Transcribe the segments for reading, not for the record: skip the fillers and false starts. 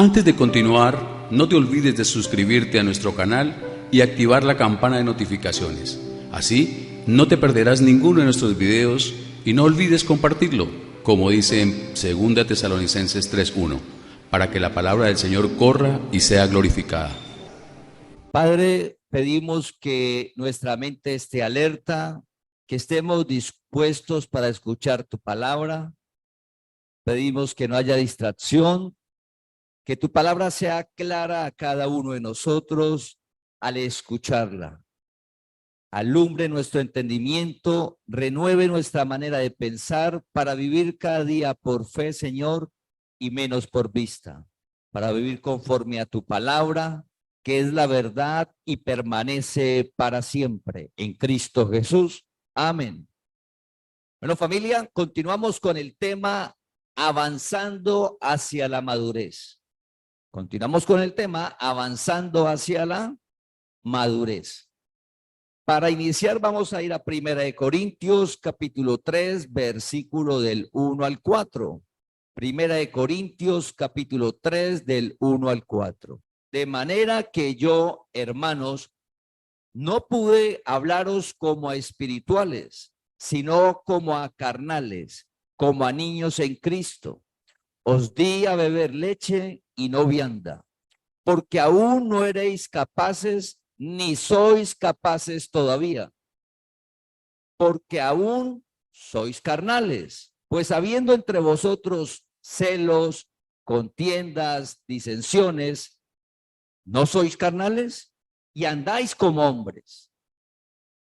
Antes de continuar, no te olvides de suscribirte a nuestro canal y activar la campana de notificaciones. Así, no te perderás ninguno de nuestros videos y no olvides compartirlo, como dice en 2 Tesalonicenses 3:1, para que la palabra del Señor corra y sea glorificada. Padre, pedimos que nuestra mente esté alerta, que estemos dispuestos para escuchar tu palabra. Pedimos que no haya distracción, que tu palabra sea clara a cada uno de nosotros al escucharla. Alumbre nuestro entendimiento, renueve nuestra manera de pensar para vivir cada día por fe, Señor, y menos por vista, para vivir conforme a tu palabra, que es la verdad y permanece para siempre. En Cristo Jesús. Amén. Bueno, familia, continuamos con el tema avanzando hacia la madurez. Continuamos con el tema avanzando hacia la madurez. Para iniciar vamos a ir a 1 Corintios capítulo 3, versículo del 1 al 4. 1 Corintios capítulo 3 del 1 al 4. De manera que yo, hermanos, no pude hablaros como a espirituales, sino como a carnales, como a niños en Cristo. Os di a beber leche y no vianda, porque aún no eréis capaces, ni sois capaces todavía, porque aún sois carnales, pues habiendo entre vosotros celos, contiendas, disensiones, ¿no sois carnales? Y andáis como hombres,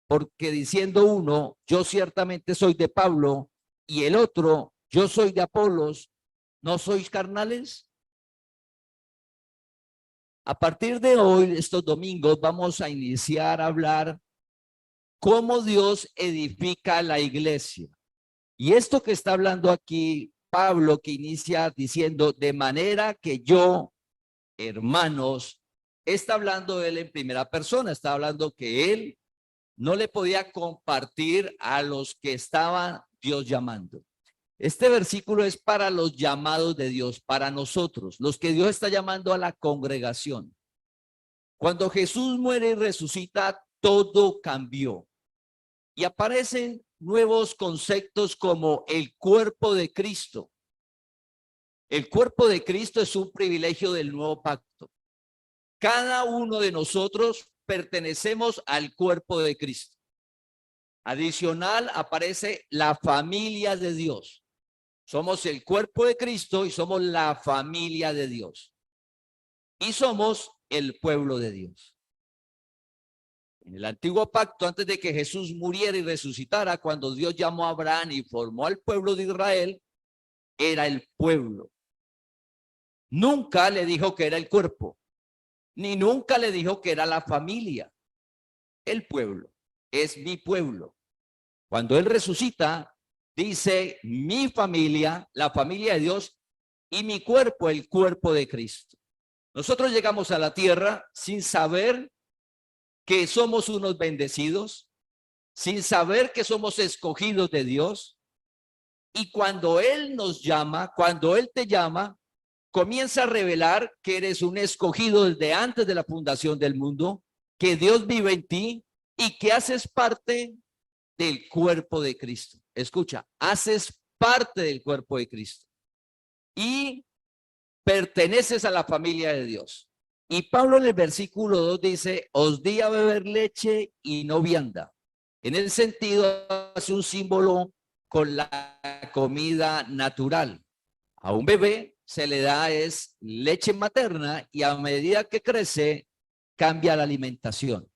porque diciendo uno, yo ciertamente soy de Pablo, y el otro, yo soy de Apolos, ¿no sois carnales? A partir de hoy, estos domingos, vamos a iniciar a hablar cómo Dios edifica la iglesia. Y esto que está hablando aquí Pablo, que inicia diciendo, de manera que yo, hermanos, está hablando él en primera persona, está hablando que él no le podía compartir a los que estaban Dios llamando. Este versículo es para los llamados de Dios, para nosotros, los que Dios está llamando a la congregación. Cuando Jesús muere y resucita, todo cambió. Y aparecen nuevos conceptos como el cuerpo de Cristo. El cuerpo de Cristo es un privilegio del nuevo pacto. Cada uno de nosotros pertenecemos al cuerpo de Cristo. Adicional aparece la familia de Dios. Somos el cuerpo de Cristo y somos la familia de Dios. Y somos el pueblo de Dios. En el antiguo pacto, antes de que Jesús muriera y resucitara, cuando Dios llamó a Abraham y formó al pueblo de Israel, era el pueblo. Nunca le dijo que era el cuerpo, ni nunca le dijo que era la familia. El pueblo es mi pueblo. Cuando Él resucita, dice mi familia, la familia de Dios, y mi cuerpo, el cuerpo de Cristo. Nosotros llegamos a la tierra sin saber que somos unos bendecidos, sin saber que somos escogidos de Dios. Y cuando Él nos llama, cuando Él te llama, comienza a revelar que eres un escogido desde antes de la fundación del mundo, que Dios vive en ti y que haces parte del cuerpo de Cristo. Escucha, haces parte del cuerpo de Cristo y perteneces a la familia de Dios. Y Pablo en el versículo 2 dice, os di a beber leche y no vianda. En el sentido, hace un símbolo con la comida natural. A un bebé se le da es leche materna y a medida que crece, cambia la alimentación.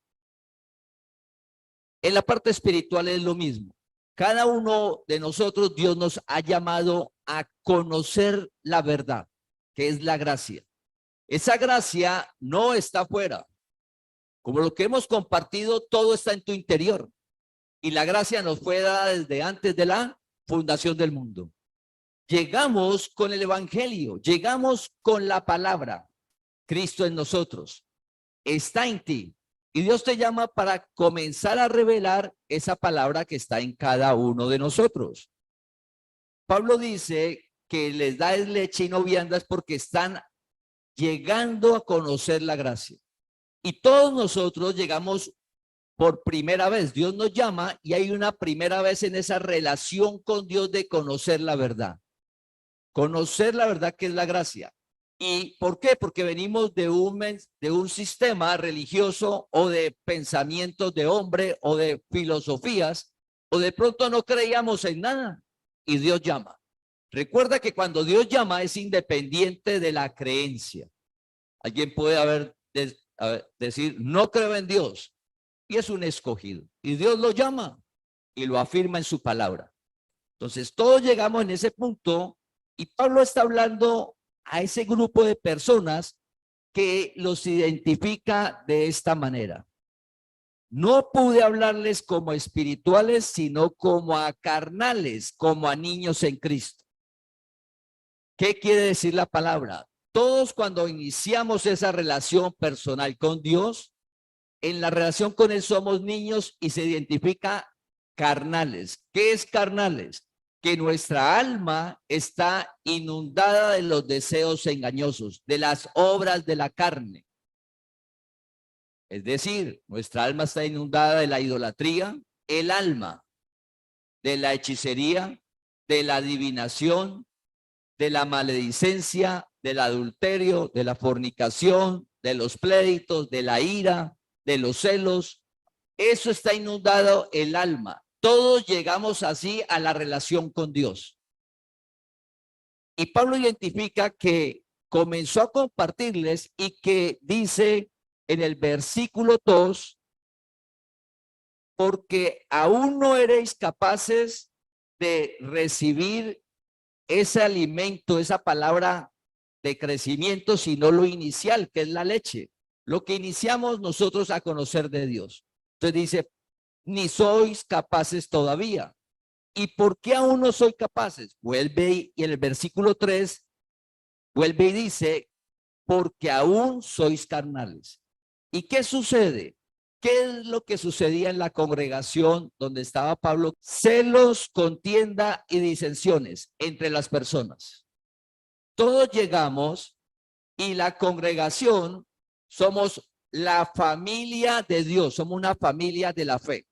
En la parte espiritual es lo mismo. Cada uno de nosotros, Dios nos ha llamado a conocer la verdad, que es la gracia. Esa gracia no está afuera. Como lo que hemos compartido, todo está en tu interior. Y la gracia nos fue dada desde antes de la fundación del mundo. Llegamos con el evangelio, llegamos con la palabra. Cristo en nosotros, está en ti. Y Dios te llama para comenzar a revelar esa palabra que está en cada uno de nosotros. Pablo dice que les da leche y no viandas porque están llegando a conocer la gracia. Y todos nosotros llegamos por primera vez. Dios nos llama y hay una primera vez en esa relación con Dios de conocer la verdad. Conocer la verdad que es la gracia. ¿Y por qué? Porque venimos de un sistema religioso o de pensamientos de hombre o de filosofías, o de pronto no creíamos en nada y Dios llama. Recuerda que cuando Dios llama es independiente de la creencia. Alguien puede decir, no creo en Dios, y es un escogido. Y Dios lo llama y lo afirma en su palabra. Entonces, todos llegamos en ese punto y Pablo está hablando a ese grupo de personas que los identifica de esta manera. No pude hablarles como espirituales, sino como a carnales, como a niños en Cristo. ¿Qué quiere decir la palabra? Todos cuando iniciamos esa relación personal con Dios, en la relación con Él somos niños y se identifica carnales. ¿Qué es carnales? Que nuestra alma está inundada de los deseos engañosos, de las obras de la carne. Es decir, nuestra alma está inundada de la idolatría, el alma, de la hechicería, de la adivinación, de la maledicencia, del adulterio, de la fornicación, de los pleitos, de la ira, de los celos. Eso está inundado el alma. Todos llegamos así a la relación con Dios. Y Pablo identifica que comenzó a compartirles y que dice en el versículo 2, porque aún no eréis capaces de recibir ese alimento, esa palabra de crecimiento, sino lo inicial, que es la leche, lo que iniciamos nosotros a conocer de Dios. Entonces dice, ni sois capaces todavía. ¿Y por qué aún no soy capaces? Vuelve y en el versículo 3, vuelve y dice, porque aún sois carnales. ¿Y qué sucede? ¿Qué es lo que sucedía en la congregación donde estaba Pablo? Celos, contienda y disensiones entre las personas. Todos llegamos y la congregación somos la familia de Dios, somos una familia de la fe.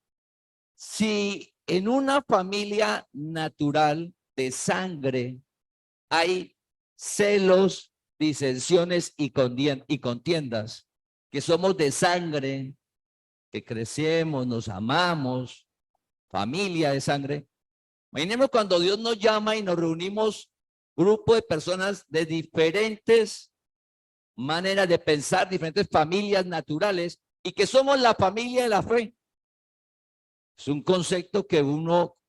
Si en una familia natural de sangre hay celos, disensiones y contiendas, que somos de sangre, que crecemos, nos amamos, familia de sangre. Imaginemos cuando Dios nos llama y nos reunimos, grupo de personas de diferentes maneras de pensar, diferentes familias naturales, y que somos la familia de la fe. Es un concepto que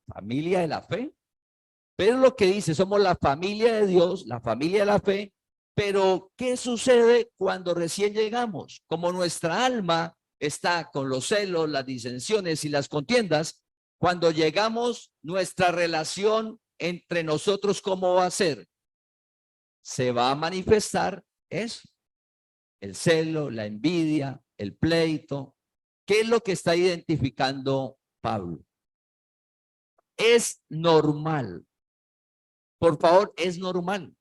familia de la fe, pero lo que dice, somos la familia de Dios, la familia de la fe, pero ¿qué sucede cuando recién llegamos? Como nuestra alma está con los celos, las disensiones y las contiendas, cuando llegamos, nuestra relación entre nosotros, ¿cómo va a ser? Se va a manifestar eso, el celo, la envidia, el pleito. ¿Qué es lo que está identificando Pablo? Es normal. Por favor, es normal.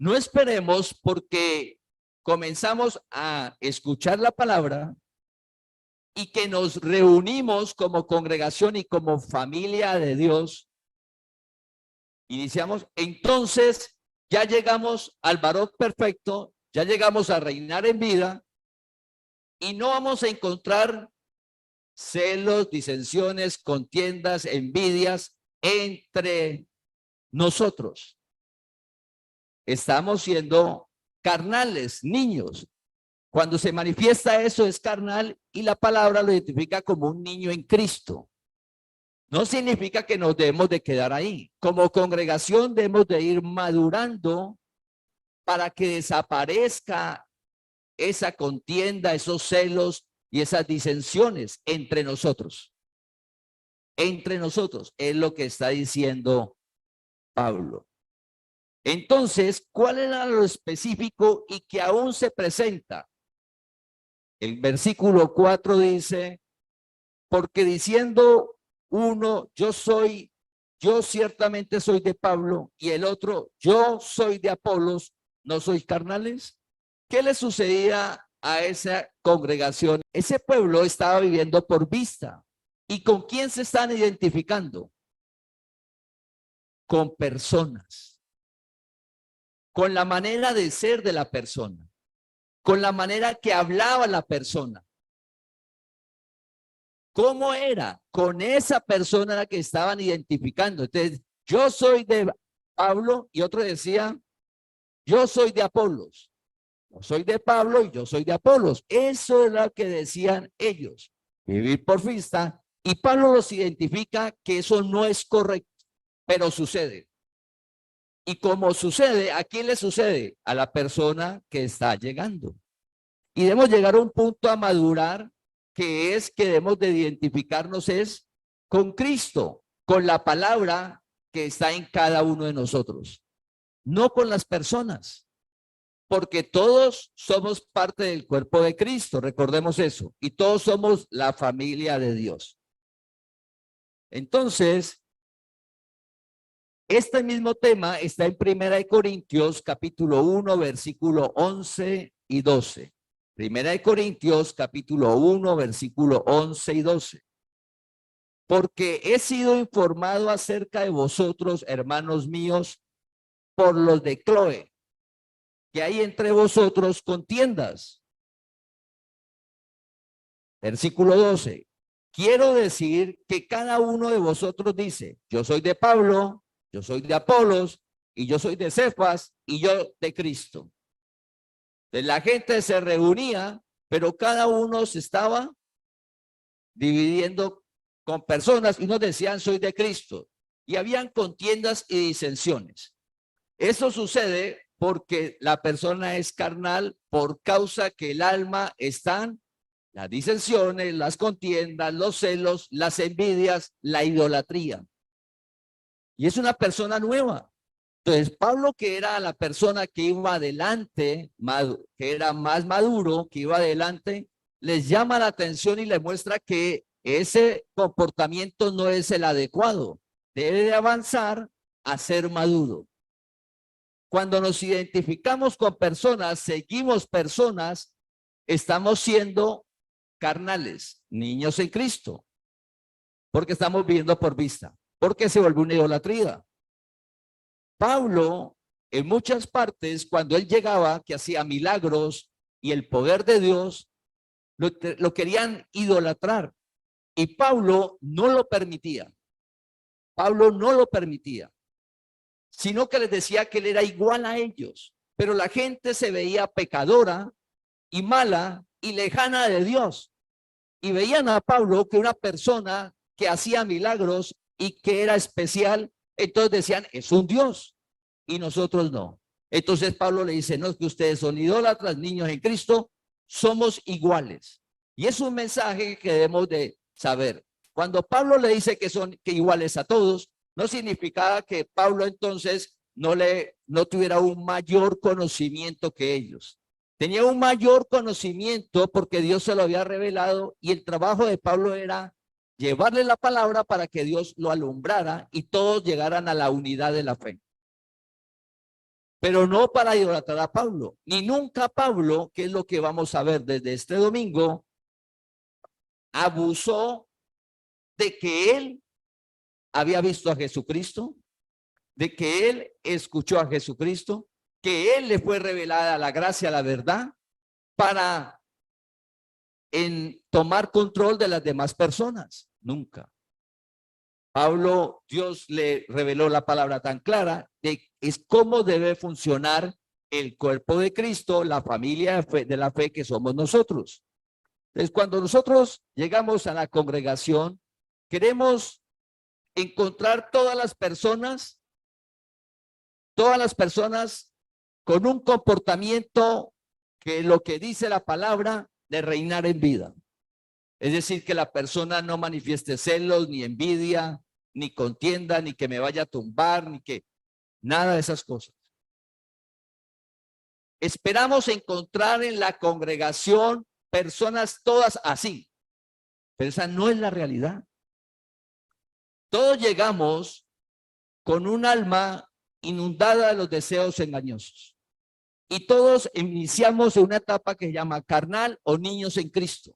No esperemos porque comenzamos a escuchar la palabra y que nos reunimos como congregación y como familia de Dios. Iniciamos, entonces ya llegamos al varón perfecto, ya llegamos a reinar en vida y no vamos a encontrar celos, disensiones, contiendas, envidias entre nosotros. Estamos siendo carnales, niños. Cuando se manifiesta eso es carnal y la palabra lo identifica como un niño en Cristo. No significa que nos debemos de quedar ahí. Como congregación debemos de ir madurando para que desaparezca esa contienda, esos celos y esas disensiones entre nosotros. Entre nosotros es lo que está diciendo Pablo. Entonces, ¿cuál era lo específico y que aún se presenta? El versículo 4 dice, porque diciendo uno, yo ciertamente soy de Pablo, y el otro, yo soy de Apolos, ¿No sois carnales? ¿Qué le sucedía a esa congregación? Ese pueblo estaba viviendo por vista. ¿Y con quién se están identificando? Con personas, con la manera de ser de la persona, con la manera que hablaba la persona. ¿Cómo era? Con esa persona a la que estaban identificando. Entonces, yo soy de Pablo y otro decía, yo soy de Apolos. Yo soy de Pablo y yo soy de Apolos. Eso es lo que decían ellos. Vivir por vista. Y Pablo los identifica que eso no es correcto, pero sucede. Y como sucede, ¿a quién le sucede? A la persona que está llegando. Y debemos llegar a un punto a madurar, que es que debemos de identificarnos es con Cristo, con la palabra que está en cada uno de nosotros, no con las personas, porque todos somos parte del cuerpo de Cristo, recordemos eso, y todos somos la familia de Dios. Entonces, este mismo tema está en 1 Corintios capítulo 1, versículo 11 y 12. 1 Corintios capítulo 1, versículo 11 y 12. Porque he sido informado acerca de vosotros, hermanos míos, por los de Cloé, que hay entre vosotros contiendas. Versículo 12. Quiero decir que cada uno de vosotros dice, yo soy de Pablo, yo soy de Apolos, y yo soy de Cefas, y yo de Cristo. Entonces, la gente se reunía, pero cada uno se estaba dividiendo con personas, y unos decían, soy de Cristo. Y habían contiendas y disensiones. Eso sucede porque la persona es carnal por causa que el alma están las disensiones, las contiendas, los celos, las envidias, la idolatría. Y es una persona nueva. Entonces, Pablo, que era la persona que iba adelante, que era más maduro, que iba adelante, les llama la atención y les muestra que ese comportamiento no es el adecuado. Debe de avanzar a ser maduro. Cuando nos identificamos con personas, seguimos personas, estamos siendo carnales, niños en Cristo, porque estamos viviendo por vista, porque se vuelve una idolatría. Pablo, en muchas partes, cuando él llegaba, que hacía milagros y el poder de Dios, lo querían idolatrar. Y Pablo no lo permitía. Pablo no lo permitía, sino que les decía que él era igual a ellos. Pero la gente se veía pecadora y mala y lejana de Dios. Y veían a Pablo que una persona que hacía milagros y que era especial, entonces decían, es un Dios. Y nosotros no. Entonces Pablo le dice, no es que ustedes son idólatras, niños en Cristo, somos iguales. Y es un mensaje que debemos de saber. Cuando Pablo le dice que son iguales a todos, no significaba que Pablo entonces no tuviera un mayor conocimiento que ellos. Tenía un mayor conocimiento porque Dios se lo había revelado y el trabajo de Pablo era llevarle la palabra para que Dios lo alumbrara y todos llegaran a la unidad de la fe. Pero no para idolatrar a Pablo, ni nunca Pablo, que es lo que vamos a ver desde este domingo, abusó de que él había visto a Jesucristo, de que él escuchó a Jesucristo, que él le fue revelada la gracia, la verdad, para tomar control de las demás personas. Nunca. Pablo, Dios le reveló la palabra tan clara de es cómo debe funcionar el cuerpo de Cristo, la familia de la fe que somos nosotros. Entonces, cuando nosotros llegamos a la congregación, queremos encontrar todas las personas con un comportamiento que lo que dice la palabra de reinar en vida. Es decir, que la persona no manifieste celos, ni envidia, ni contienda, ni que me vaya a tumbar, ni que nada de esas cosas. Esperamos encontrar en la congregación personas todas así, pero esa no es la realidad. Todos llegamos con un alma inundada de los deseos engañosos. Y todos iniciamos en una etapa que se llama carnal o niños en Cristo.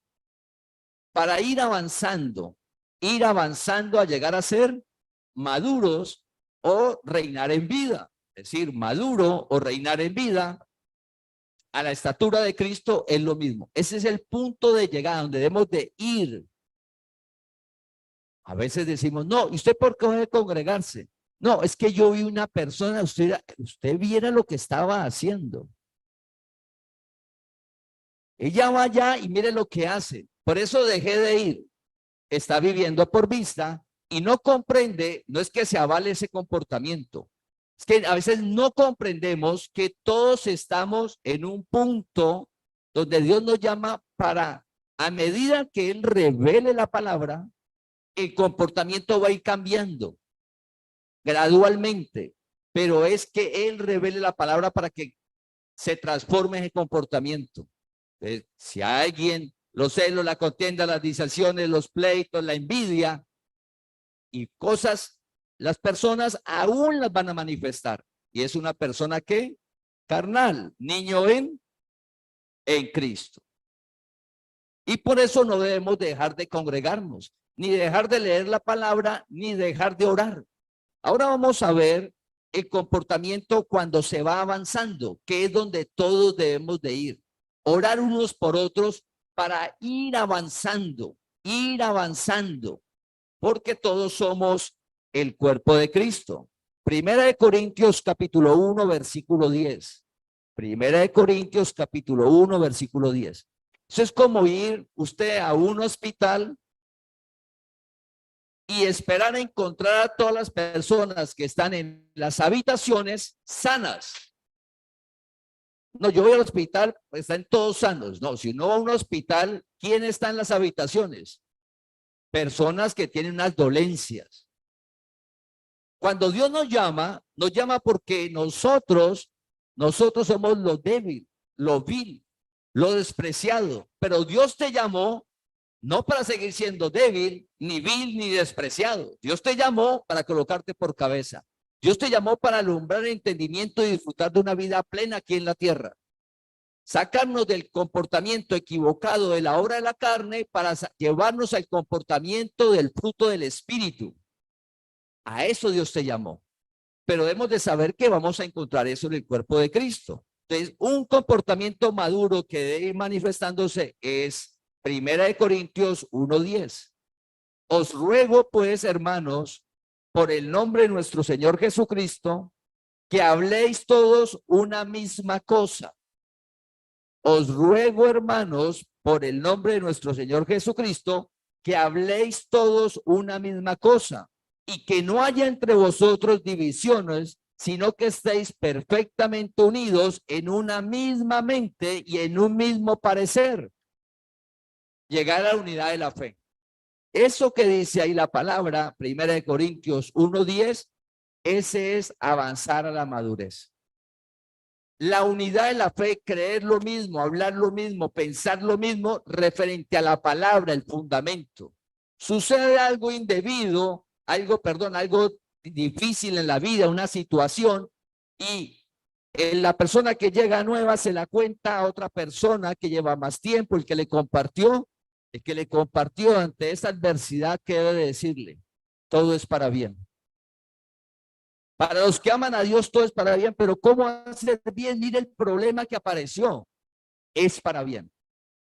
Para ir avanzando a llegar a ser maduros o reinar en vida. Es decir, maduro o reinar en vida a la estatura de Cristo es lo mismo. Ese es el punto de llegada donde debemos de ir. A veces decimos, no, ¿y usted por qué debe congregarse? No, es que yo vi una persona, usted viera lo que estaba haciendo. Ella va allá y mire lo que hace. Por eso dejé de ir. Está viviendo por vista y no comprende, no es que se avale ese comportamiento. Es que a veces no comprendemos que todos estamos en un punto donde Dios nos llama para, a medida que Él revele la palabra, el comportamiento va a ir cambiando gradualmente, pero es que Él revele la palabra para que se transforme ese comportamiento. Entonces, si a alguien los celos, la contienda, las disensiones, los pleitos, la envidia y cosas, las personas aún las van a manifestar. Y es una persona que carnal, niño en Cristo. Y por eso no debemos dejar de congregarnos, ni dejar de leer la palabra, ni dejar de orar. Ahora vamos a ver el comportamiento cuando se va avanzando, que es donde todos debemos de ir. Orar unos por otros para ir avanzando, porque todos somos el cuerpo de Cristo. Primera de Corintios capítulo 1, versículo 10. Primera de Corintios capítulo 1, versículo 10. Eso es como ir usted a un hospital y esperar a encontrar a todas las personas que están en las habitaciones sanas. No, yo voy al hospital, pues están todos sanos. No, si uno va a un hospital, ¿quién está en las habitaciones? Personas que tienen unas dolencias. Cuando Dios nos llama porque nosotros somos lo débil, lo vil, lo despreciado. Pero Dios te llamó no para seguir siendo débil, ni vil, ni despreciado. Dios te llamó para colocarte por cabeza. Dios te llamó para alumbrar el entendimiento y disfrutar de una vida plena aquí en la tierra. Sacarnos del comportamiento equivocado de la obra de la carne para llevarnos al comportamiento del fruto del Espíritu. A eso Dios te llamó. Pero debemos de saber que vamos a encontrar eso en el cuerpo de Cristo. Entonces, un comportamiento maduro que debe ir manifestándose es Primera de Corintios 1:10. Os ruego pues, hermanos, por el nombre de nuestro Señor Jesucristo, que habléis todos una misma cosa. Os ruego, hermanos, por el nombre de nuestro Señor Jesucristo, que habléis todos una misma cosa y que no haya entre vosotros divisiones, sino que estéis perfectamente unidos en una misma mente y en un mismo parecer. Llegar a la unidad de la fe. Eso que dice ahí la palabra, Primera de Corintios 1:10, ese es avanzar a la madurez. La unidad de la fe, creer lo mismo, hablar lo mismo, pensar lo mismo, referente a la palabra, el fundamento. Sucede algo indebido, algo difícil en la vida, una situación, y la persona que llega nueva se la cuenta a otra persona que lleva más tiempo, el que le compartió ante esa adversidad, que debe decirle, todo es para bien. Para los que aman a Dios todo es para bien, pero ¿cómo hacer bien? Mire el problema que apareció. Es para bien.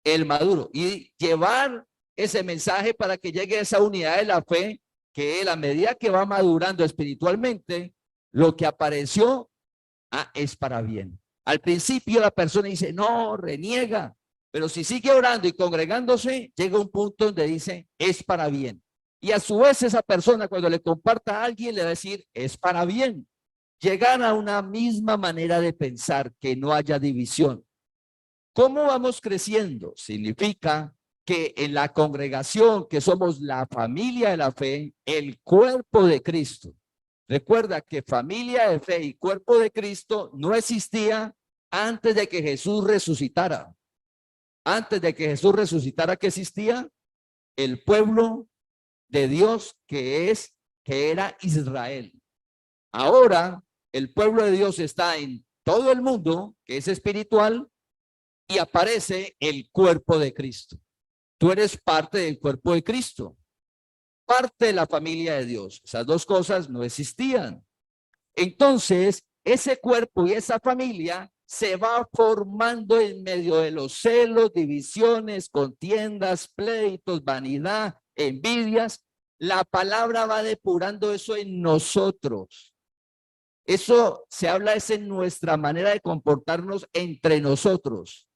El maduro. Y llevar ese mensaje para que llegue a esa unidad de la fe, que a la medida que va madurando espiritualmente, lo que apareció es para bien. Al principio la persona dice, no, reniega. Pero si sigue orando y congregándose, llega un punto donde dice, es para bien. Y a su vez esa persona, cuando le comparta a alguien, le va a decir, es para bien. Llegar a una misma manera de pensar, que no haya división. ¿Cómo vamos creciendo? Significa que en la congregación, que somos la familia de la fe, el cuerpo de Cristo. Recuerda que familia de fe y cuerpo de Cristo no existía antes de que Jesús resucitara. Antes de que Jesús resucitara, ¿qué existía? El pueblo de Dios que era Israel. Ahora el pueblo de Dios está en todo el mundo que es espiritual y aparece el cuerpo de Cristo. Tú eres parte del cuerpo de Cristo, parte de la familia de Dios. Esas dos cosas no existían. Entonces, ese cuerpo y esa familia se va formando en medio de los celos, divisiones, contiendas, pleitos, vanidad, envidias. La palabra va depurando eso en nosotros. Eso se habla es en nuestra manera de comportarnos entre nosotros.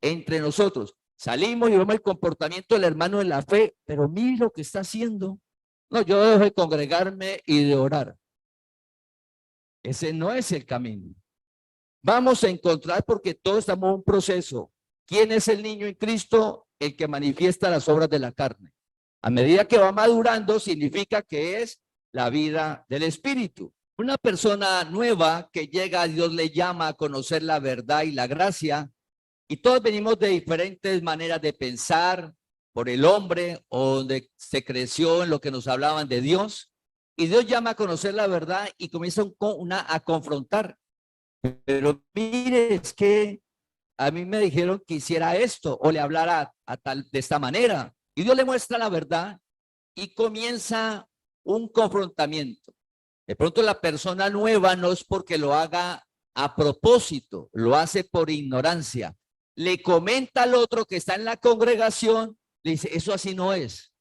Entre nosotros. Salimos y vemos el comportamiento del hermano de la fe, pero mire lo que está haciendo. No, yo dejo de congregarme y de orar. Ese no es el camino. Vamos a encontrar, porque todos estamos en un proceso. ¿Quién es el niño en Cristo? El que manifiesta las obras de la carne. A medida que va madurando, significa que es la vida del Espíritu. Una persona nueva que llega a Dios le llama a conocer la verdad y la gracia. Y todos venimos de diferentes maneras de pensar por el hombre o donde se creció en lo que nos hablaban de Dios. Y Dios llama a conocer la verdad y comienza a confrontar. Pero mire, es que a mí me dijeron que hiciera esto o le hablara de esta manera. Y Dios le muestra la verdad y comienza un confrontamiento. De pronto la persona nueva no es porque lo haga a propósito, lo hace por ignorancia. Le comenta al otro que está en la congregación, le dice, eso así no es.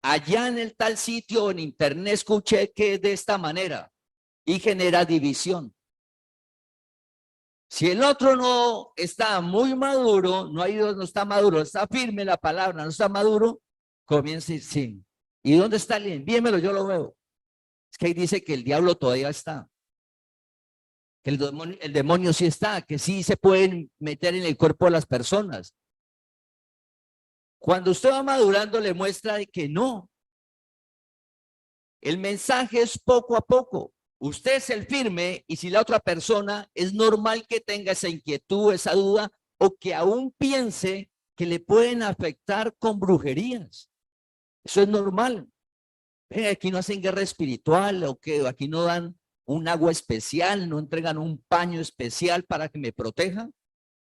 Allá en el tal sitio, en internet, escuché que es de esta manera y genera división. Si el otro no está muy maduro, no está maduro, está firme la palabra, no está maduro, comienza a decir, sí. ¿Y dónde está el? Envíemelo, yo lo veo. Es que ahí dice que el diablo todavía está. Que el demonio sí está, que sí se pueden meter en el cuerpo de las personas. Cuando usted va madurando, le muestra que no. El mensaje es poco a poco. Usted es el firme y si la otra persona es normal que tenga esa inquietud, esa duda o que aún piense que le pueden afectar con brujerías. Eso es normal. Aquí no hacen guerra espiritual o que aquí no dan un agua especial, no entregan un paño especial para que me proteja,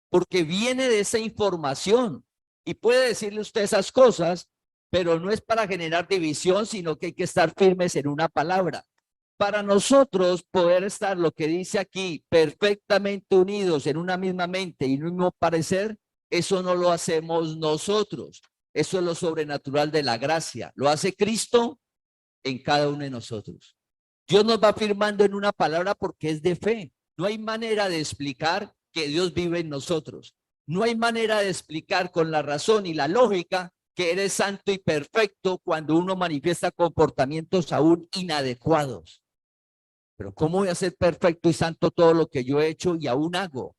porque viene de esa información y puede decirle usted esas cosas, pero no es para generar división, sino que hay que estar firmes en una palabra. Para nosotros poder estar, lo que dice aquí, perfectamente unidos en una misma mente y un mismo parecer, eso no lo hacemos nosotros. Eso es lo sobrenatural de la gracia. Lo hace Cristo en cada uno de nosotros. Dios nos va afirmando en una palabra porque es de fe. No hay manera de explicar que Dios vive en nosotros. No hay manera de explicar con la razón y la lógica que eres santo y perfecto cuando uno manifiesta comportamientos aún inadecuados. Pero ¿cómo voy a ser perfecto y santo todo lo que yo he hecho y aún hago?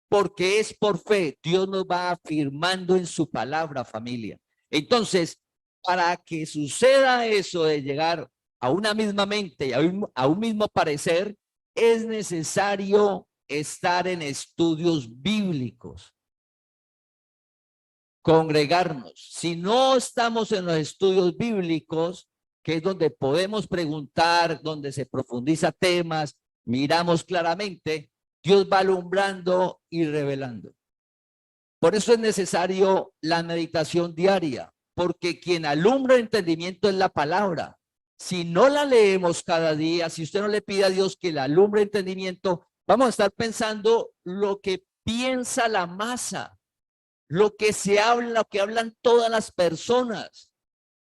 Porque es por fe. Dios nos va afirmando en su palabra, familia. Entonces, para que suceda eso de llegar a una misma mente y a un mismo parecer, es necesario estar en estudios bíblicos, congregarnos. Si no estamos en los estudios bíblicos, que es donde podemos preguntar, donde se profundiza temas, miramos claramente, Dios va alumbrando y revelando. Por eso es necesario la meditación diaria, porque quien alumbra el entendimiento es la palabra. Si no la leemos cada día, si usted no le pide a Dios que la alumbre el entendimiento, vamos a estar pensando lo que piensa la masa, lo que se habla, lo que hablan todas las personas.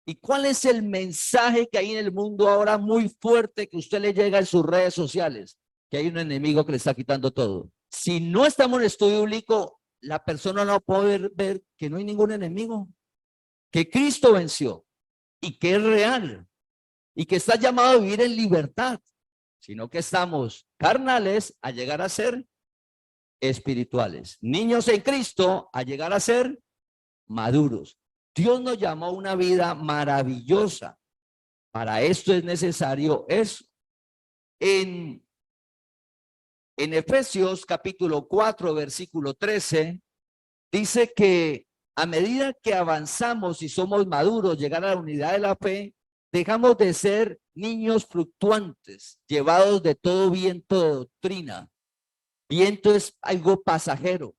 ¿Y cuál es el mensaje que hay en el mundo ahora muy fuerte que usted le llega en sus redes sociales? Que hay un enemigo que le está quitando todo. Si no estamos en estudio bíblico, la persona no puede ver que no hay ningún enemigo, que Cristo venció y que es real y que está llamado a vivir en libertad, sino que estamos carnales a llegar a ser espirituales, niños en Cristo a llegar a ser maduros. Dios nos llamó a una vida maravillosa. Para esto es necesario eso. En Efesios capítulo 4, versículo 13, dice que a medida que avanzamos y somos maduros, llegar a la unidad de la fe, dejamos de ser niños fluctuantes, llevados de todo viento de doctrina. Viento es algo pasajero.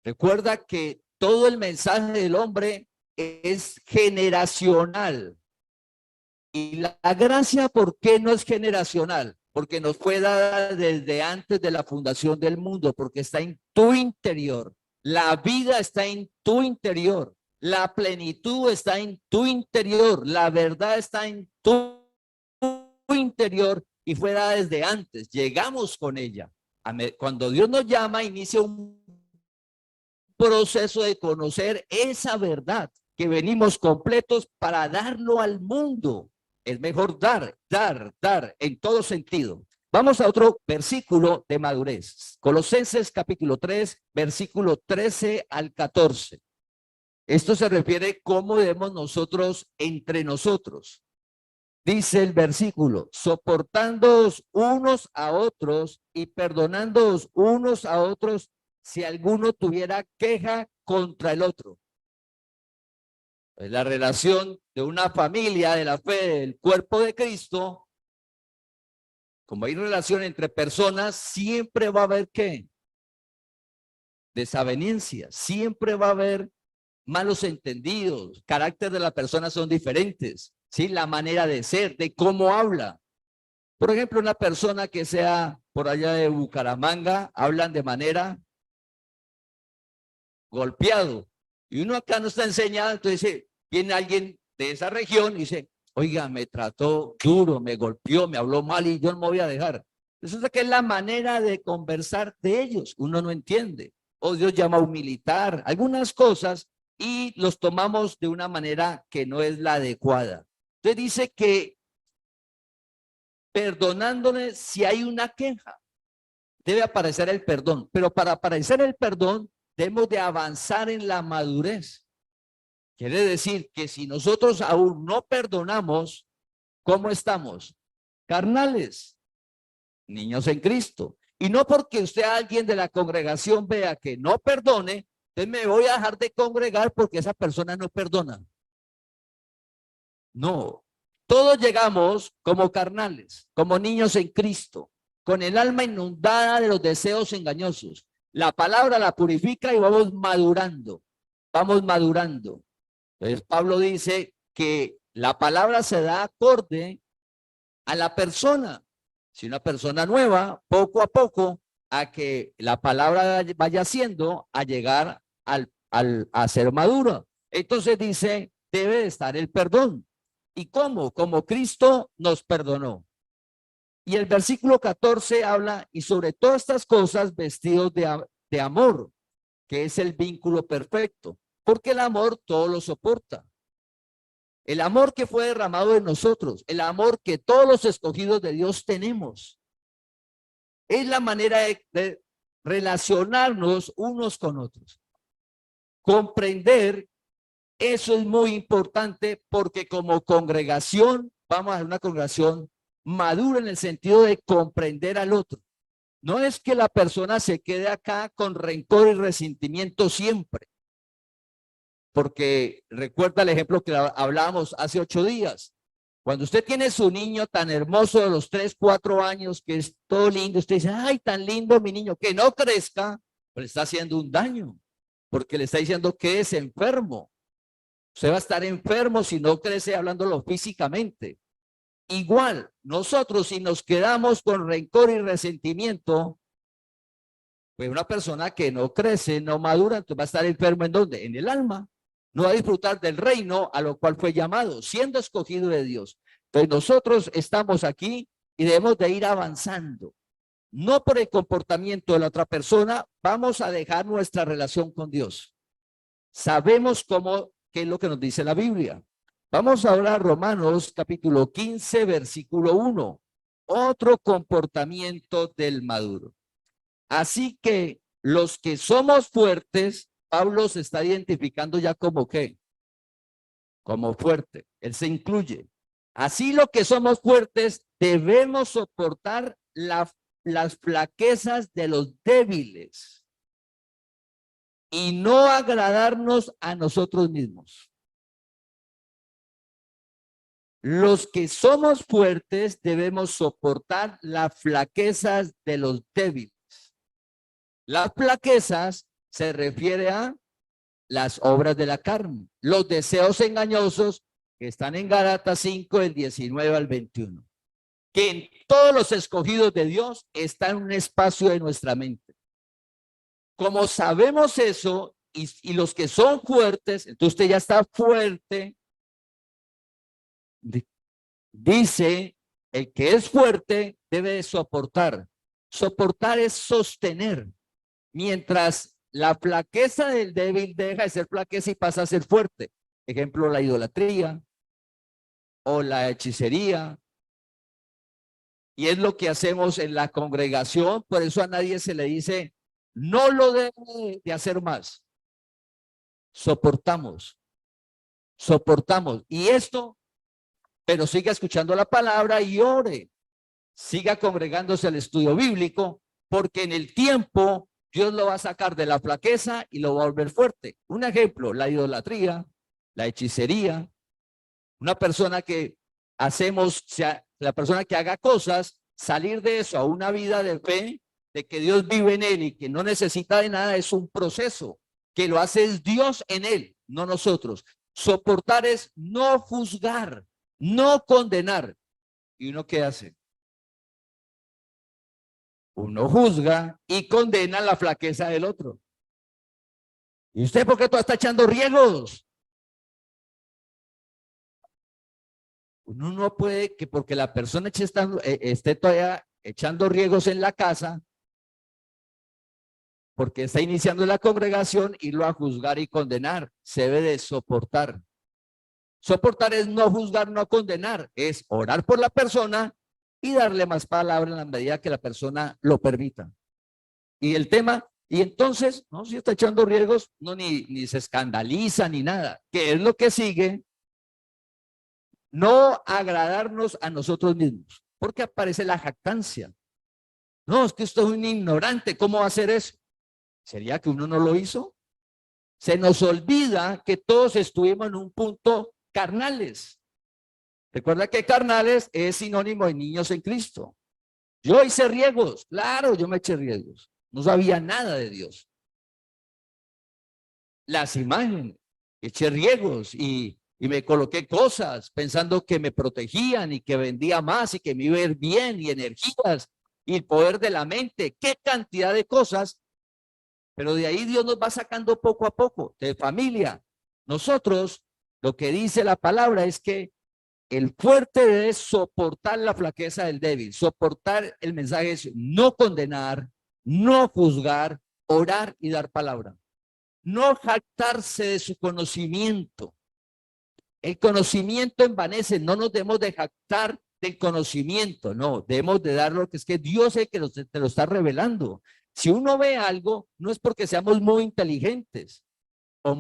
Recuerda que todo el mensaje del hombre es generacional. Y la gracia, ¿por qué no es generacional? Porque nos fue dada desde antes de la fundación del mundo, porque está en tu interior. La vida está en tu interior. La plenitud está en tu interior. La verdad está en tu interior y fue dada desde antes. Llegamos con ella. Cuando Dios nos llama, inicia un proceso de conocer esa verdad, que venimos completos para darlo al mundo. Es mejor dar en todo sentido. Vamos a otro versículo de madurez. Colosenses capítulo 3, versículo 13 al 14. Esto se refiere cómo debemos nosotros entre nosotros. Dice el versículo, soportándoos unos a otros y perdonándoos unos a otros si alguno tuviera queja contra el otro. La relación de una familia de la fe del cuerpo de Cristo, como hay relación entre personas, siempre va a haber ¿qué? Desavenencias, siempre va a haber malos entendidos, carácter de la persona son diferentes, ¿sí? La manera de ser, de cómo habla. Por ejemplo, una persona que sea por allá de Bucaramanga, hablan de manera golpeado. Y uno acá no está enseñado, entonces viene alguien de esa región y dice, oiga, me trató duro, me golpeó, me habló mal y yo no me voy a dejar. Resulta que es la manera de conversar de ellos, uno no entiende. O Dios llama a un militar, algunas cosas, y los tomamos de una manera que no es la adecuada. Entonces dice que perdonándole si hay una queja, debe aparecer el perdón, pero para aparecer el perdón debemos de avanzar en la madurez. Quiere decir que si nosotros aún no perdonamos, ¿cómo estamos? Carnales, niños en Cristo. Y no porque usted a alguien de la congregación vea que no perdone, entonces me voy a dejar de congregar porque esa persona no perdona. No, todos llegamos como carnales, como niños en Cristo, con el alma inundada de los deseos engañosos. La palabra la purifica y vamos madurando, vamos madurando. Entonces Pablo dice que la palabra se da acorde a la persona. Si una persona nueva, poco a poco, a que la palabra vaya siendo a llegar a ser maduro. Entonces dice, debe de estar el perdón. ¿Y cómo? Como Cristo nos perdonó. Y el versículo 14 habla, y sobre todas estas cosas vestidos de amor, que es el vínculo perfecto, porque el amor todo lo soporta. El amor que fue derramado en nosotros, el amor que todos los escogidos de Dios tenemos, es la manera de relacionarnos unos con otros. Comprender eso es muy importante porque como congregación, vamos a ser una congregación madura en el sentido de comprender al otro. No es que la persona se quede acá con rencor y resentimiento siempre. Porque recuerda el ejemplo que hablábamos hace 8 días. Cuando usted tiene su niño tan hermoso de los 3, 4 años, que es todo lindo, usted dice, ay, tan lindo mi niño, que no crezca, pues le está haciendo un daño, porque le está diciendo que es enfermo. Usted va a estar enfermo si no crece hablándolo físicamente. Igual, nosotros si nos quedamos con rencor y resentimiento, pues una persona que no crece, no madura, entonces va a estar enfermo ¿en dónde? En el alma. No va a disfrutar del reino a lo cual fue llamado, siendo escogido de Dios. Entonces nosotros estamos aquí y debemos de ir avanzando. No por el comportamiento de la otra persona, vamos a dejar nuestra relación con Dios. Sabemos qué es lo que nos dice la Biblia. Vamos ahora a Romanos capítulo 15, versículo 1. Otro comportamiento del maduro. Así que los que somos fuertes, Pablo se está identificando ya como ¿qué? Como fuerte. Él se incluye. Así lo que somos fuertes, debemos soportar las flaquezas de los débiles y no agradarnos a nosotros mismos. Los que somos fuertes debemos soportar las flaquezas de los débiles. Las flaquezas se refiere a las obras de la carne, los deseos engañosos que están en Gálatas 5, del 19 al 21. Que en todos los escogidos de Dios está en un espacio de nuestra mente. Como sabemos eso, y los que son fuertes, entonces usted ya está fuerte. Dice, el que es fuerte debe soportar. Soportar es sostener. Mientras la flaqueza del débil deja de ser flaqueza y pasa a ser fuerte. Ejemplo, la idolatría o la hechicería. Y es lo que hacemos en la congregación. Por eso a nadie se le dice, no lo debe de hacer más. Soportamos. Soportamos. Y esto, pero siga escuchando la palabra y ore. Siga congregándose al estudio bíblico, porque en el tiempo Dios lo va a sacar de la flaqueza y lo va a volver fuerte. Un ejemplo, la idolatría, la hechicería. Una persona que hacemos, la persona que haga cosas, salir de eso a una vida de fe, de que Dios vive en él y que no necesita de nada, es un proceso que lo hace es Dios en él, no nosotros. Soportar es no juzgar, no condenar. ¿Y uno qué hace? Uno juzga y condena la flaqueza del otro. ¿Y usted por qué todo está echando riegos? Uno no puede que porque la persona esté todavía echando riegos en la casa, porque está iniciando la congregación, irlo a juzgar y condenar. Se debe de soportar. Soportar es no juzgar, no condenar. Es orar por la persona y darle más palabra en la medida que la persona lo permita. Y el tema, y entonces, no, si está echando riesgos, no, ni se escandaliza ni nada. ¿Qué es lo que sigue? No agradarnos a nosotros mismos, porque aparece la jactancia. No, es que esto es un ignorante, ¿cómo va a hacer eso? ¿Sería que uno no lo hizo? Se nos olvida que todos estuvimos en un punto carnales. Recuerda que carnales es sinónimo de niños en Cristo. Yo hice riesgos, claro, yo me eché riesgos. No sabía nada de Dios. Las imágenes, eché riesgos y me coloqué cosas pensando que me protegían y que vendía más y que me iba a ir bien y energías y el poder de la mente. Qué cantidad de cosas. Pero de ahí Dios nos va sacando poco a poco, de familia. Nosotros, lo que dice la palabra es que el fuerte debe soportar la flaqueza del débil. Soportar el mensaje es no condenar, no juzgar, orar y dar palabra. No jactarse de su conocimiento. El conocimiento envanece, no nos debemos de jactar del conocimiento, no, debemos de dar lo que es que Dios es el que te lo está revelando. Si uno ve algo, no es porque seamos muy inteligentes o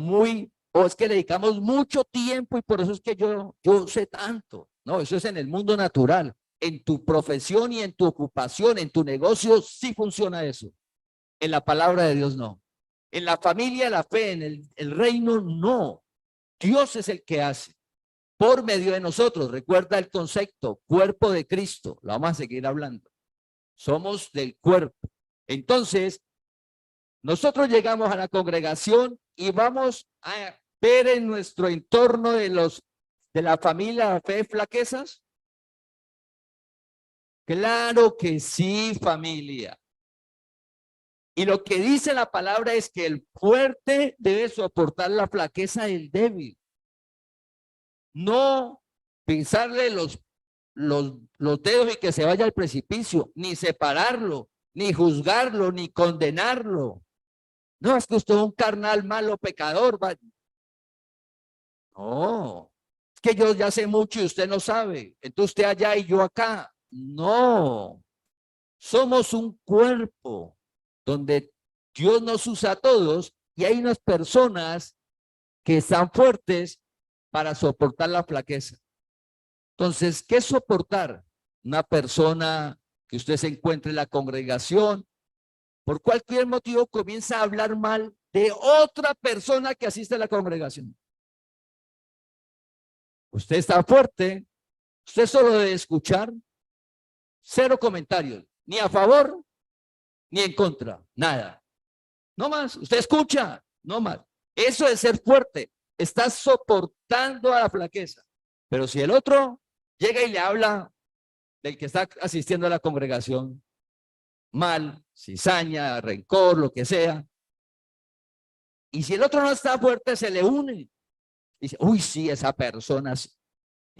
es que le dedicamos mucho tiempo y por eso es que yo sé tanto. No, eso es en el mundo natural. En tu profesión y en tu ocupación, en tu negocio, sí funciona eso. En la palabra de Dios, no. En la familia, la fe, en el reino, no. Dios es el que hace por medio de nosotros. Recuerda el concepto, cuerpo de Cristo. Lo vamos a seguir hablando. Somos del cuerpo. Entonces, nosotros llegamos a la congregación y vamos a ver en nuestro entorno de la familia fe flaquezas. Claro que sí, familia. Y lo que dice la palabra es que el fuerte debe soportar la flaqueza del débil. No pisarle los dedos y que se vaya al precipicio, ni separarlo, ni juzgarlo, ni condenarlo. No, es que usted es un carnal malo, pecador. No, es que yo ya sé mucho y usted no sabe. Entonces usted allá y yo acá. No, somos un cuerpo donde Dios nos usa a todos y hay unas personas que están fuertes para soportar la flaqueza. Entonces, ¿qué soportar? Una persona que usted se encuentre en la congregación, por cualquier motivo comienza a hablar mal de otra persona que asiste a la congregación. Usted está fuerte, Usted solo debe escuchar, cero comentarios, ni a favor ni en contra, nada. No más, usted escucha, no más. Eso es ser fuerte, está soportando a la flaqueza. Pero si el otro llega y le habla del que está asistiendo a la congregación, mal, cizaña, rencor, lo que sea, y si el otro no está fuerte, se le une. Dice, uy, sí, esa persona sí.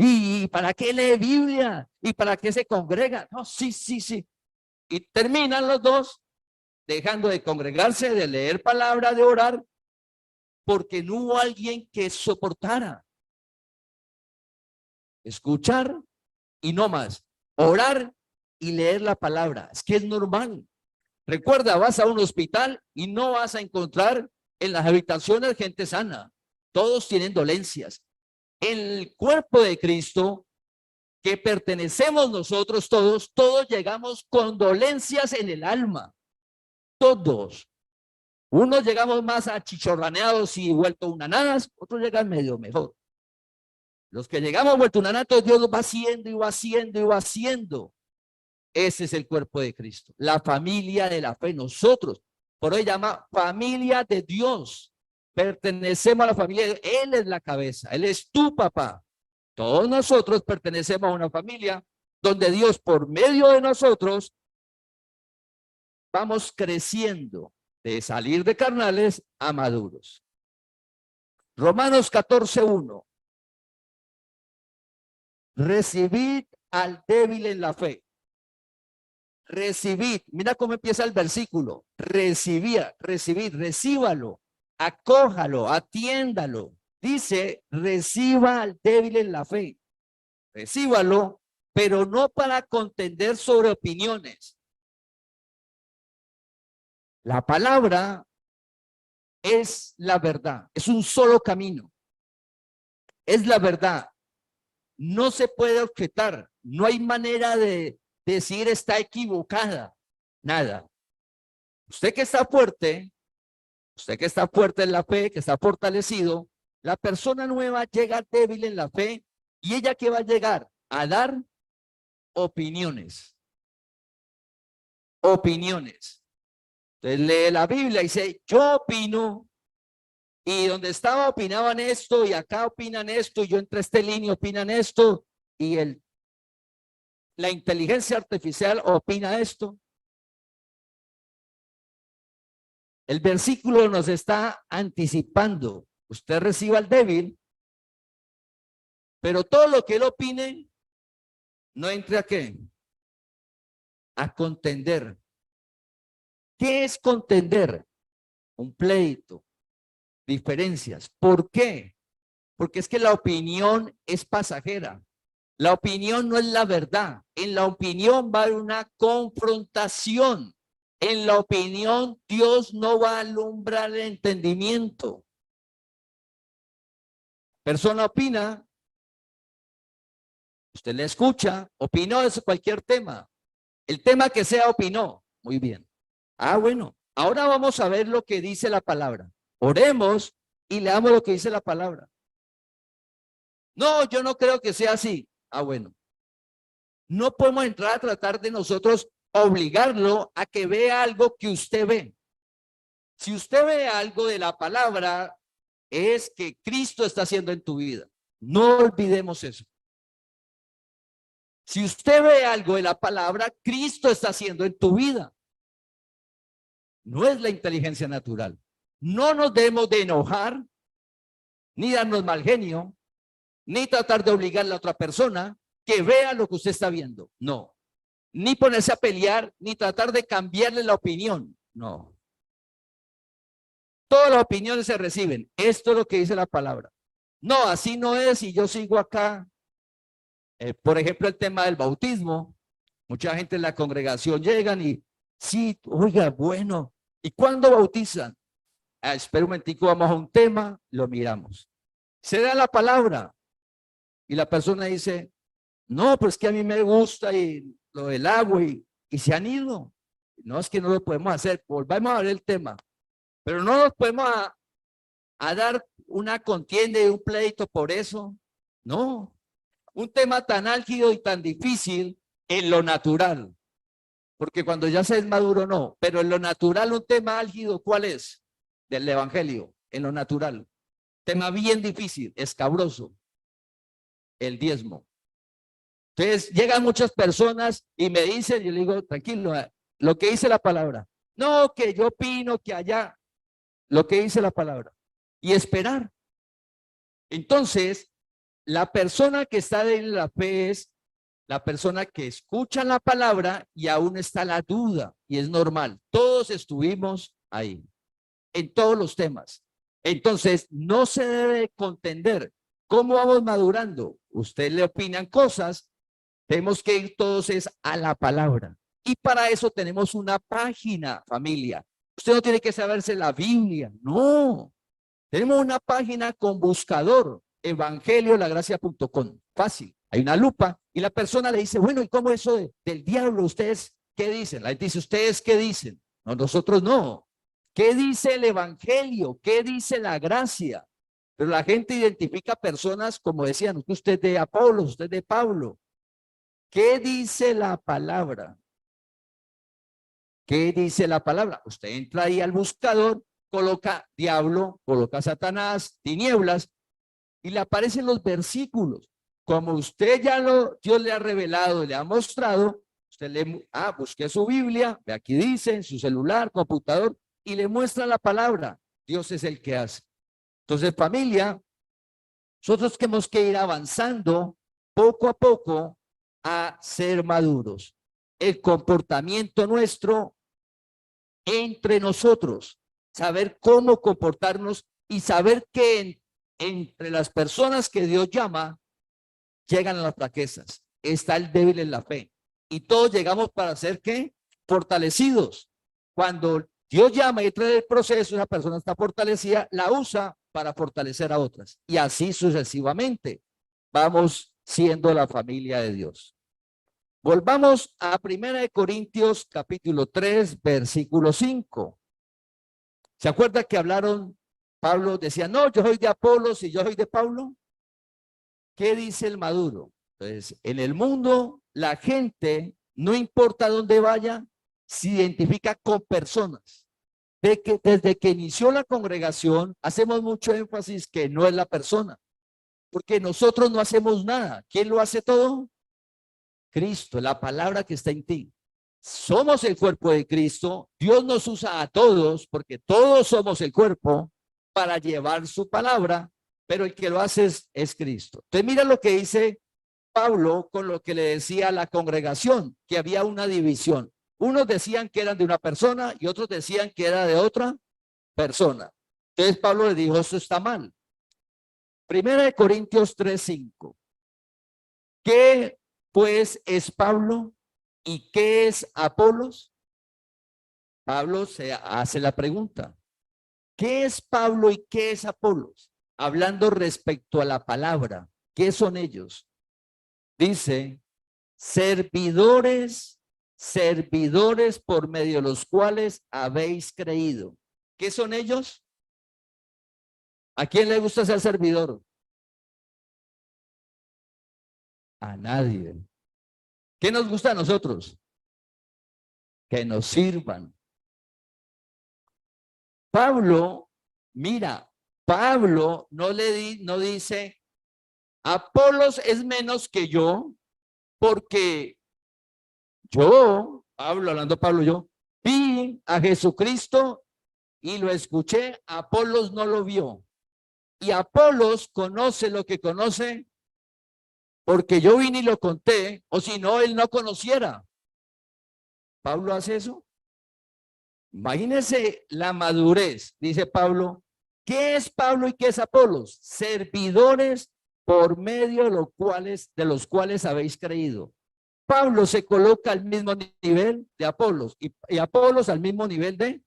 ¿Y para qué lee Biblia? ¿Y para qué se congrega? No, sí, sí, sí. Y terminan los dos dejando de congregarse, de leer palabra, de orar, porque no hubo alguien que soportara. Escuchar y no más. Orar y leer la palabra. Es que es normal. Recuerda, vas a un hospital y no vas a encontrar en las habitaciones gente sana. Todos tienen dolencias. En el cuerpo de Cristo, que pertenecemos nosotros todos, todos llegamos con dolencias en el alma. Todos. Unos llegamos más achichorraneados y vuelto unanadas, otros llegan medio mejor. Los que llegamos vuelto unanados, Dios los va haciendo y va haciendo y va haciendo. Ese es el cuerpo de Cristo, la familia de la fe. Nosotros, por hoy llama familia de Dios. Pertenecemos a la familia de Dios. Él es la cabeza, Él es tu papá. Todos nosotros pertenecemos a una familia donde Dios, por medio de nosotros, vamos creciendo de salir de carnales a maduros. Romanos 14:1. Recibid al débil en la fe. Recibid, mira cómo empieza el versículo. Recibid, recíbalo, acójalo, atiéndalo. Dice, reciba al débil en la fe. Recíbalo, pero no para contender sobre opiniones. La palabra es la verdad, es un solo camino. Es la verdad. No se puede objetar, no hay manera de decir está equivocada, nada. Usted que está fuerte en la fe, que está fortalecido, la persona nueva llega débil en la fe y ella que va a llegar a dar opiniones. Opiniones. Entonces lee la Biblia y dice, yo opino, y donde estaba opinaban esto, y acá opinan esto, y yo entre este línea opinan esto, y la inteligencia artificial opina esto. El versículo nos está anticipando. Usted reciba al débil, pero todo lo que él opine, no entre a qué, a contender. ¿Qué es contender? Un pleito, diferencias. ¿Por qué? Porque es que la opinión es pasajera. La opinión no es la verdad. En la opinión va a haber una confrontación. En la opinión Dios no va a alumbrar el entendimiento. Persona opina, usted le escucha, opinó de cualquier tema. El tema que sea opinó. Muy bien. Bueno, ahora vamos a ver lo que dice la palabra. Oremos y leamos lo que dice la palabra. No, yo no creo que sea así. Bueno. No podemos entrar a tratar de nosotros obligarlo a que vea algo que usted ve. Si usted ve algo de la palabra, es que Cristo está haciendo en tu vida. No olvidemos eso. Si usted ve algo de la palabra, Cristo está haciendo en tu vida. No es la inteligencia natural. No nos debemos de enojar, ni darnos mal genio, ni tratar de obligarle a otra persona que vea lo que usted está viendo. No. Ni ponerse a pelear, ni tratar de cambiarle la opinión. No. Todas las opiniones se reciben. Esto es lo que dice la palabra. No, así no es y yo sigo acá. Por ejemplo, el tema del bautismo. Mucha gente en la congregación llegan y, sí, oiga, bueno, ¿y cuándo bautizan? Espera un momentico, vamos a un tema, lo miramos. Se da la palabra y la persona dice, no, pues que a mí me gusta y lo del agua y se han ido. No, es que no lo podemos hacer, volvamos a ver el tema. Pero no nos podemos a dar una contienda y un pleito por eso. No. un tema tan álgido y tan difícil en lo natural. Porque cuando ya se es maduro, no. Pero en lo natural, un tema álgido, ¿cuál es? Del evangelio, en lo natural. Tema bien difícil, escabroso. El diezmo. Entonces, llegan muchas personas y me dicen, yo le digo, tranquilo, lo que dice la palabra. No, que yo opino que allá, lo que dice la palabra. Y esperar. Entonces, la persona que está en la fe es la persona que escucha la palabra y aún está la duda, y es normal. Todos estuvimos ahí, en todos los temas. Entonces, no se debe contender. ¿Cómo vamos madurando? Usted le opinan cosas, tenemos que ir todos es a la palabra. Y para eso tenemos una página, familia. Usted no tiene que saberse la Biblia, no. Tenemos una página con buscador, evangeliolagracia.com. Fácil. Hay una lupa y la persona le dice, bueno, ¿y cómo eso del diablo? ¿Ustedes qué dicen? La gente dice, ¿ustedes qué dicen? No, nosotros no. ¿Qué dice el evangelio? ¿Qué dice la gracia? Pero la gente identifica personas, como decían, usted es de Apolo, usted es de Pablo. ¿Qué dice la palabra? ¿Qué dice la palabra? Usted entra ahí al buscador, coloca diablo, coloca Satanás, tinieblas, y le aparecen los versículos. Como usted Dios le ha revelado, le ha mostrado, usted busque su Biblia, ve aquí dice, en su celular, computador, y le muestra la palabra. Dios es el que hace. Entonces, familia, nosotros tenemos que ir avanzando poco a poco a ser maduros. El comportamiento nuestro entre nosotros, saber cómo comportarnos y saber que entre las personas que Dios llama, llegan las flaquezas, está el débil en la fe. Y todos llegamos para ser, ¿qué? Fortalecidos. Cuando Dios llama y trae el proceso, esa persona está fortalecida, la usa para fortalecer a otras. Y así sucesivamente. Vamos siendo la familia de Dios. Volvamos a 1 Corintios capítulo 3, versículo 5. ¿Se acuerda que hablaron? Pablo decía, no, yo soy de Apolos y yo soy de Pablo. ¿Qué dice el maduro? Entonces, en el mundo, la gente, no importa dónde vaya, se identifica con personas. Desde que inició la congregación, hacemos mucho énfasis que no es la persona, porque nosotros no hacemos nada. ¿Quién lo hace todo? Cristo, la palabra que está en ti. Somos el cuerpo de Cristo. Dios nos usa a todos, porque todos somos el cuerpo, para llevar su palabra, pero el que lo hace es Cristo. Entonces mira lo que dice Pablo con lo que le decía a la congregación, que había una división. Unos decían que eran de una persona y otros decían que era de otra persona. Entonces Pablo le dijo, esto está mal. 1 Corintios 3:5. ¿Qué pues es Pablo y qué es Apolos? Pablo se hace la pregunta. ¿Qué es Pablo y qué es Apolos? Hablando respecto a la palabra, ¿qué son ellos? Dice, servidores por medio de los cuales habéis creído. ¿Qué son ellos? ¿A quién le gusta ser servidor? A nadie. ¿Qué nos gusta a nosotros? Que nos sirvan. Pablo, mira, Pablo no dice, Apolos es menos que yo, porque yo, Pablo, yo vi a Jesucristo y lo escuché, Apolos no lo vio. Y Apolos conoce lo que conoce porque yo vine y lo conté, o si no, él no conociera. ¿Pablo hace eso? Imagínense la madurez, dice Pablo. ¿Qué es Pablo y qué es Apolos? Servidores por medio de los cuales habéis creído. Pablo se coloca al mismo nivel de Apolos y Apolos al mismo nivel de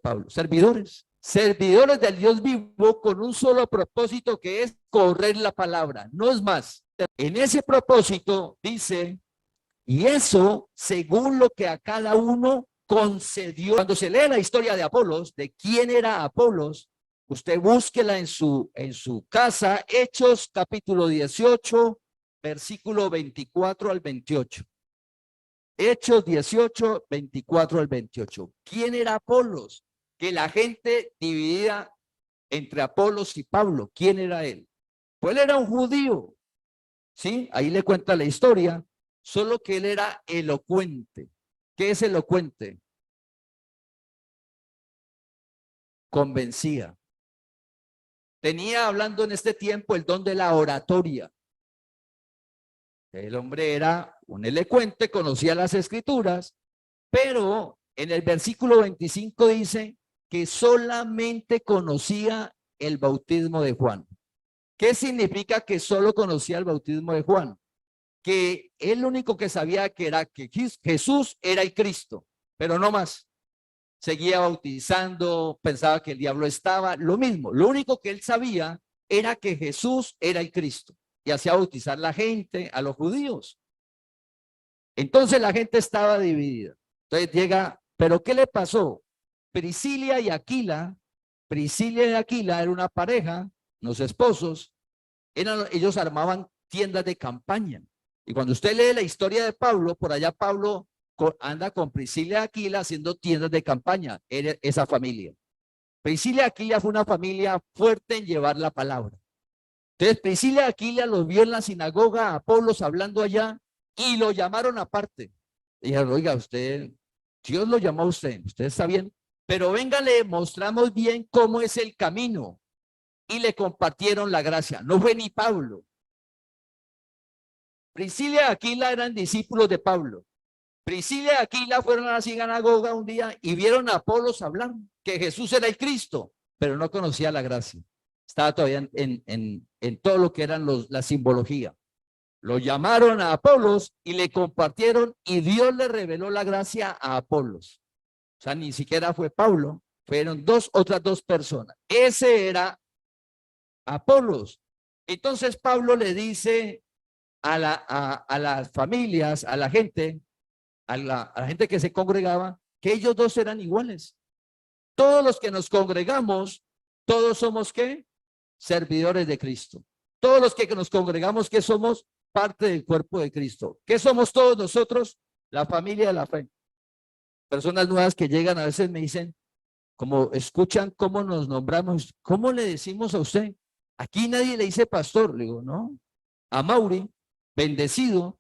Pablo. Servidores del Dios vivo con un solo propósito, que es correr la palabra, no es más. En ese propósito dice, y eso según lo que a cada uno concedió. Cuando se lee la historia de Apolos, de quién era Apolos, usted búsquela en su casa, Hechos capítulo 18, versículo 24 al 28. Hechos 18, 24 al 28. ¿Quién era Apolos? Que la gente dividida entre Apolos y Pablo. ¿Quién era él? Pues él era un judío. ¿Sí? Ahí le cuenta la historia. Solo que él era elocuente. ¿Qué es elocuente? Convencía. Tenía, hablando en este tiempo, el don de la oratoria. El hombre era un elocuente, conocía las escrituras, pero en el versículo 25 dice que solamente conocía el bautismo de Juan. ¿Qué significa que solo conocía el bautismo de Juan? Que él lo único que sabía que era que Jesús era el Cristo, pero no más. Seguía bautizando, pensaba que el diablo estaba, lo mismo. Lo único que él sabía era que Jesús era el Cristo y hacía bautizar la gente, a los judíos. Entonces la gente estaba dividida. Entonces llega, ¿pero qué le pasó? Priscila y Aquila era una pareja, los esposos, ellos armaban tiendas de campaña. Y cuando usted lee la historia de Pablo, por allá Pablo anda con Priscila y Aquila haciendo tiendas de campaña, era esa familia. Priscila y Aquila fue una familia fuerte en llevar la palabra. Entonces Priscila y Aquila los vio en la sinagoga a Apolos hablando allá y lo llamaron aparte. Dijeron, oiga, usted, Dios lo llamó a usted, usted está bien, pero venga, le mostramos bien cómo es el camino. Y le compartieron la gracia. No fue ni Pablo. Priscila y Aquila eran discípulos de Pablo. Priscila y Aquila fueron a la sinagoga un día y vieron a Apolos hablar que Jesús era el Cristo, pero no conocía la gracia. Estaba todavía en todo lo que eran la simbología. Lo llamaron a Apolos y le compartieron y Dios le reveló la gracia a Apolos. O sea, ni siquiera fue Pablo, fueron otras dos personas. Ese era Apolos. Entonces Pablo le dice a las familias, a la gente, a la gente que se congregaba, que ellos dos eran iguales. Todos los que nos congregamos, todos somos ¿qué? Servidores de Cristo. Todos los que nos congregamos, que somos parte del cuerpo de Cristo. ¿Qué somos todos nosotros? La familia de la fe. Personas nuevas que llegan a veces me dicen, como escuchan cómo nos nombramos, ¿cómo le decimos a usted? Aquí nadie le dice pastor. Le digo, no. A Mauri, bendecido.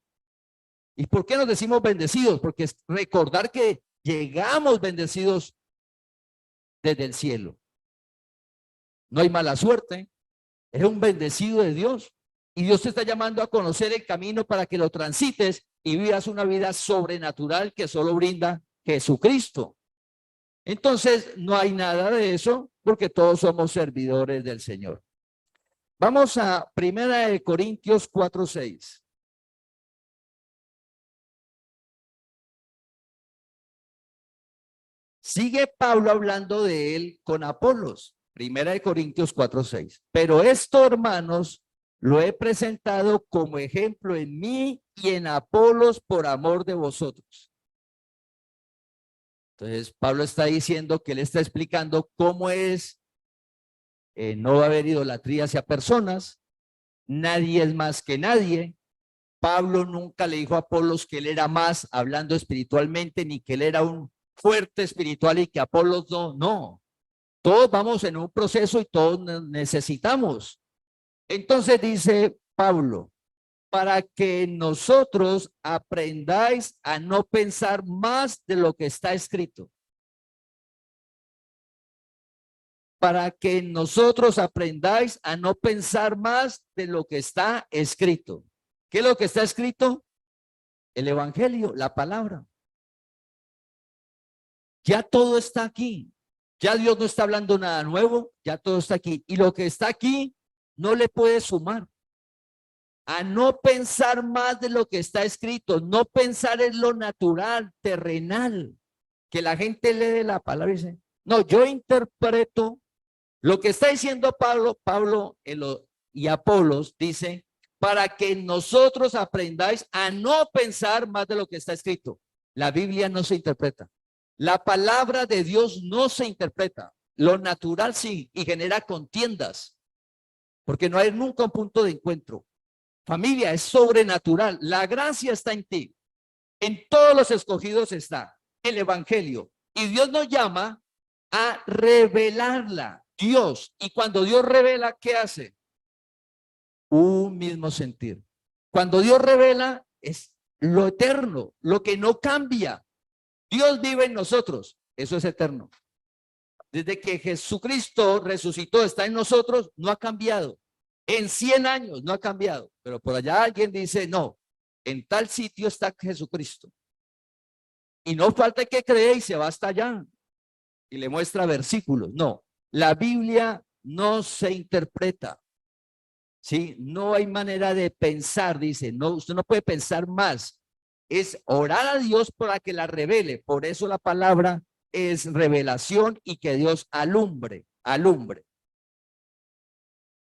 ¿Y por qué nos decimos bendecidos? Porque es recordar que llegamos bendecidos desde el cielo. No hay mala suerte. Es un bendecido de Dios. Y Dios te está llamando a conocer el camino para que lo transites y vivas una vida sobrenatural que solo brinda Jesucristo. Entonces, no hay nada de eso porque todos somos servidores del Señor. Vamos a 1 Corintios 4:6. Sigue Pablo hablando de él con Apolos. 1 Corintios 4:6. Pero esto, hermanos, lo he presentado como ejemplo en mí y en Apolos por amor de vosotros. Entonces, Pablo está diciendo que él está explicando cómo es, no va a haber idolatría hacia personas, nadie es más que nadie. Pablo nunca le dijo a Apolos que él era más hablando espiritualmente, ni que él era un fuerte espiritual y que Apolos no. Todos vamos en un proceso y todos necesitamos. Entonces dice Pablo, para que nosotros aprendáis a no pensar más de lo que está escrito. Para que nosotros aprendáis a no pensar más de lo que está escrito. ¿Qué es lo que está escrito? El evangelio, la palabra. Ya todo está aquí. Ya Dios no está hablando nada nuevo, ya todo está aquí. Y lo que está aquí no le puede sumar. A no pensar más de lo que está escrito, no pensar en lo natural, terrenal, que la gente lee la palabra y dice, no, yo interpreto lo que está diciendo Pablo y Apolos, dice, para que nosotros aprendáis a no pensar más de lo que está escrito. La Biblia no se interpreta. La palabra de Dios no se interpreta. Lo natural sí, y genera contiendas, porque no hay nunca un punto de encuentro. Familia, es sobrenatural. La gracia está en ti. En todos los escogidos está el evangelio. Y Dios nos llama a revelarla. Dios. Y cuando Dios revela, ¿qué hace? Un mismo sentir. Cuando Dios revela, es lo eterno, lo que no cambia. Dios vive en nosotros. Eso es eterno. Desde que Jesucristo resucitó, está en nosotros, no ha cambiado. En 100 años no ha cambiado. Pero por allá alguien dice, no, en tal sitio está Jesucristo. Y no falta que cree y se va hasta allá. Y le muestra versículos. No, la Biblia no se interpreta. ¿Sí? No hay manera de pensar, dice. No, usted no puede pensar más. Es orar a Dios para que la revele. Por eso la palabra es revelación y que Dios alumbre, alumbre.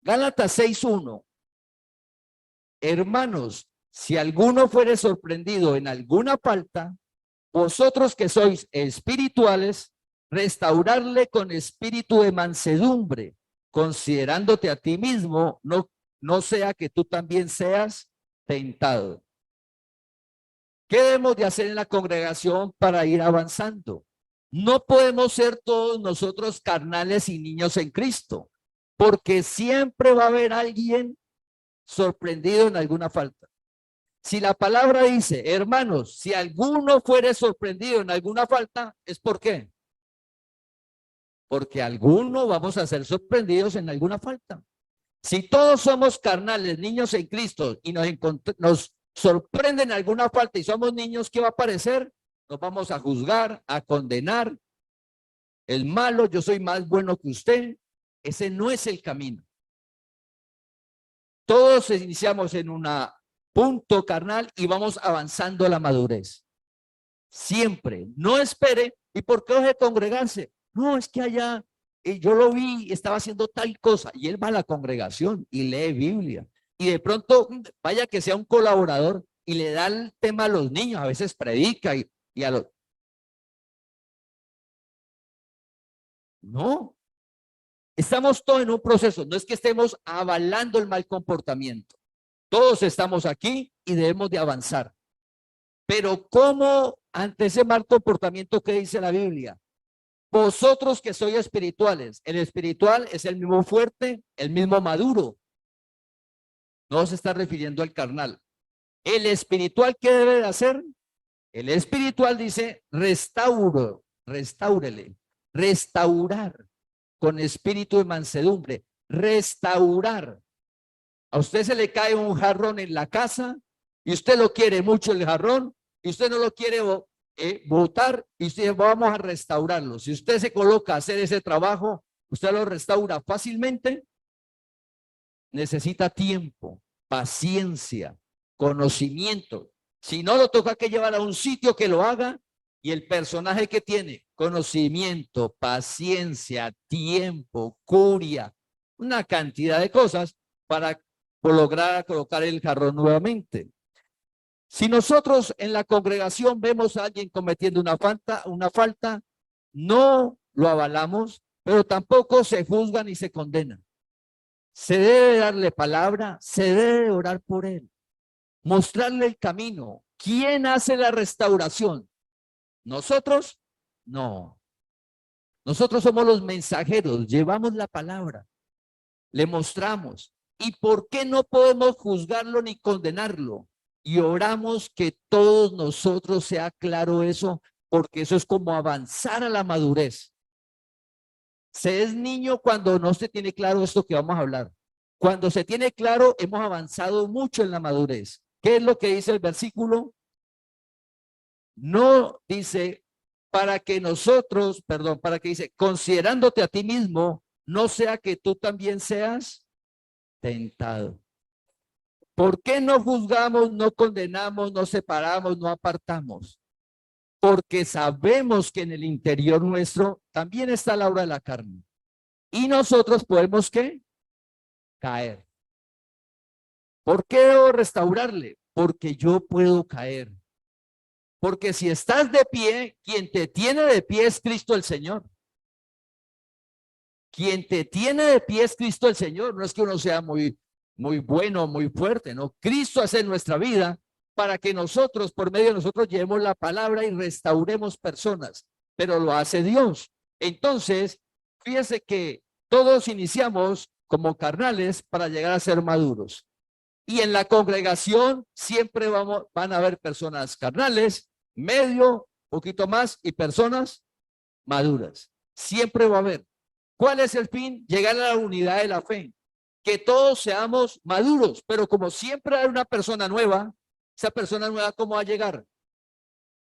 Gálatas 6:1. Hermanos, si alguno fuere sorprendido en alguna falta, vosotros que sois espirituales, restaurarle con espíritu de mansedumbre, considerándote a ti mismo, no sea que tú también seas tentado. ¿Qué debemos de hacer en la congregación para ir avanzando? No podemos ser todos nosotros carnales y niños en Cristo, porque siempre va a haber alguien sorprendido en alguna falta. Si la palabra dice, hermanos, si alguno fuere sorprendido en alguna falta, ¿es por qué? Porque alguno vamos a ser sorprendidos en alguna falta. Si todos somos carnales, niños en Cristo, y nos sorprenden alguna falta y somos niños, ¿qué va a aparecer? Nos vamos a juzgar, a condenar. El malo, yo soy más bueno que usted. Ese no es el camino. Todos iniciamos en un punto carnal y vamos avanzando a la madurez. Siempre. No espere. ¿Y por qué deje congregarse? No, es que allá yo lo vi, estaba haciendo tal cosa. Y él va a la congregación y lee Biblia. Y de pronto, vaya que sea un colaborador y le da el tema a los niños. A veces predica y a los... No. Estamos todos en un proceso. No es que estemos avalando el mal comportamiento. Todos estamos aquí y debemos de avanzar. Pero ¿cómo ante ese mal comportamiento que dice la Biblia? Vosotros que sois espirituales. El espiritual es el mismo fuerte, el mismo maduro. No se está refiriendo al carnal. El espiritual, ¿qué debe de hacer? El espiritual dice, restáurele, restaurar con espíritu de mansedumbre, restaurar. A usted se le cae un jarrón en la casa y usted lo quiere mucho el jarrón y usted no lo quiere botar y usted vamos a restaurarlo. Si usted se coloca a hacer ese trabajo, usted lo restaura fácilmente. Necesita tiempo, paciencia, conocimiento. Si no, lo toca que llevar a un sitio que lo haga y el personaje que tiene, conocimiento, paciencia, tiempo, curia, una cantidad de cosas para lograr colocar el jarrón nuevamente. Si nosotros en la congregación vemos a alguien cometiendo una falta, no lo avalamos, pero tampoco se juzga ni se condena. Se debe darle palabra, se debe orar por él, mostrarle el camino. ¿Quién hace la restauración? ¿Nosotros? No. Nosotros somos los mensajeros, llevamos la palabra, le mostramos. ¿Y por qué no podemos juzgarlo ni condenarlo? Y oramos que todos nosotros sea claro eso, porque eso es como avanzar a la madurez. Se es niño cuando no se tiene claro esto que vamos a hablar. Cuando se tiene claro, hemos avanzado mucho en la madurez. ¿Qué es lo que dice el versículo? No dice, para que dice, considerándote a ti mismo, no sea que tú también seas tentado. ¿Por qué no juzgamos, no condenamos, no separamos, no apartamos? Porque sabemos que en el interior nuestro también está la obra de la carne. Y nosotros podemos, ¿qué? Caer. ¿Por qué debo restaurarle? Porque yo puedo caer. Porque si estás de pie, quien te tiene de pie es Cristo el Señor. Quien te tiene de pie es Cristo el Señor. No es que uno sea muy muy bueno, muy fuerte, ¿no? Cristo hace en nuestra vida para que nosotros, por medio de nosotros, llevemos la palabra y restauremos personas, pero lo hace Dios. Entonces, fíjense que todos iniciamos como carnales para llegar a ser maduros. Y en la congregación siempre van a haber personas carnales, medio, poquito más, y personas maduras. Siempre va a haber. ¿Cuál es el fin? Llegar a la unidad de la fe. Que todos seamos maduros, pero como siempre hay una persona nueva, esa persona nueva, ¿cómo va a llegar?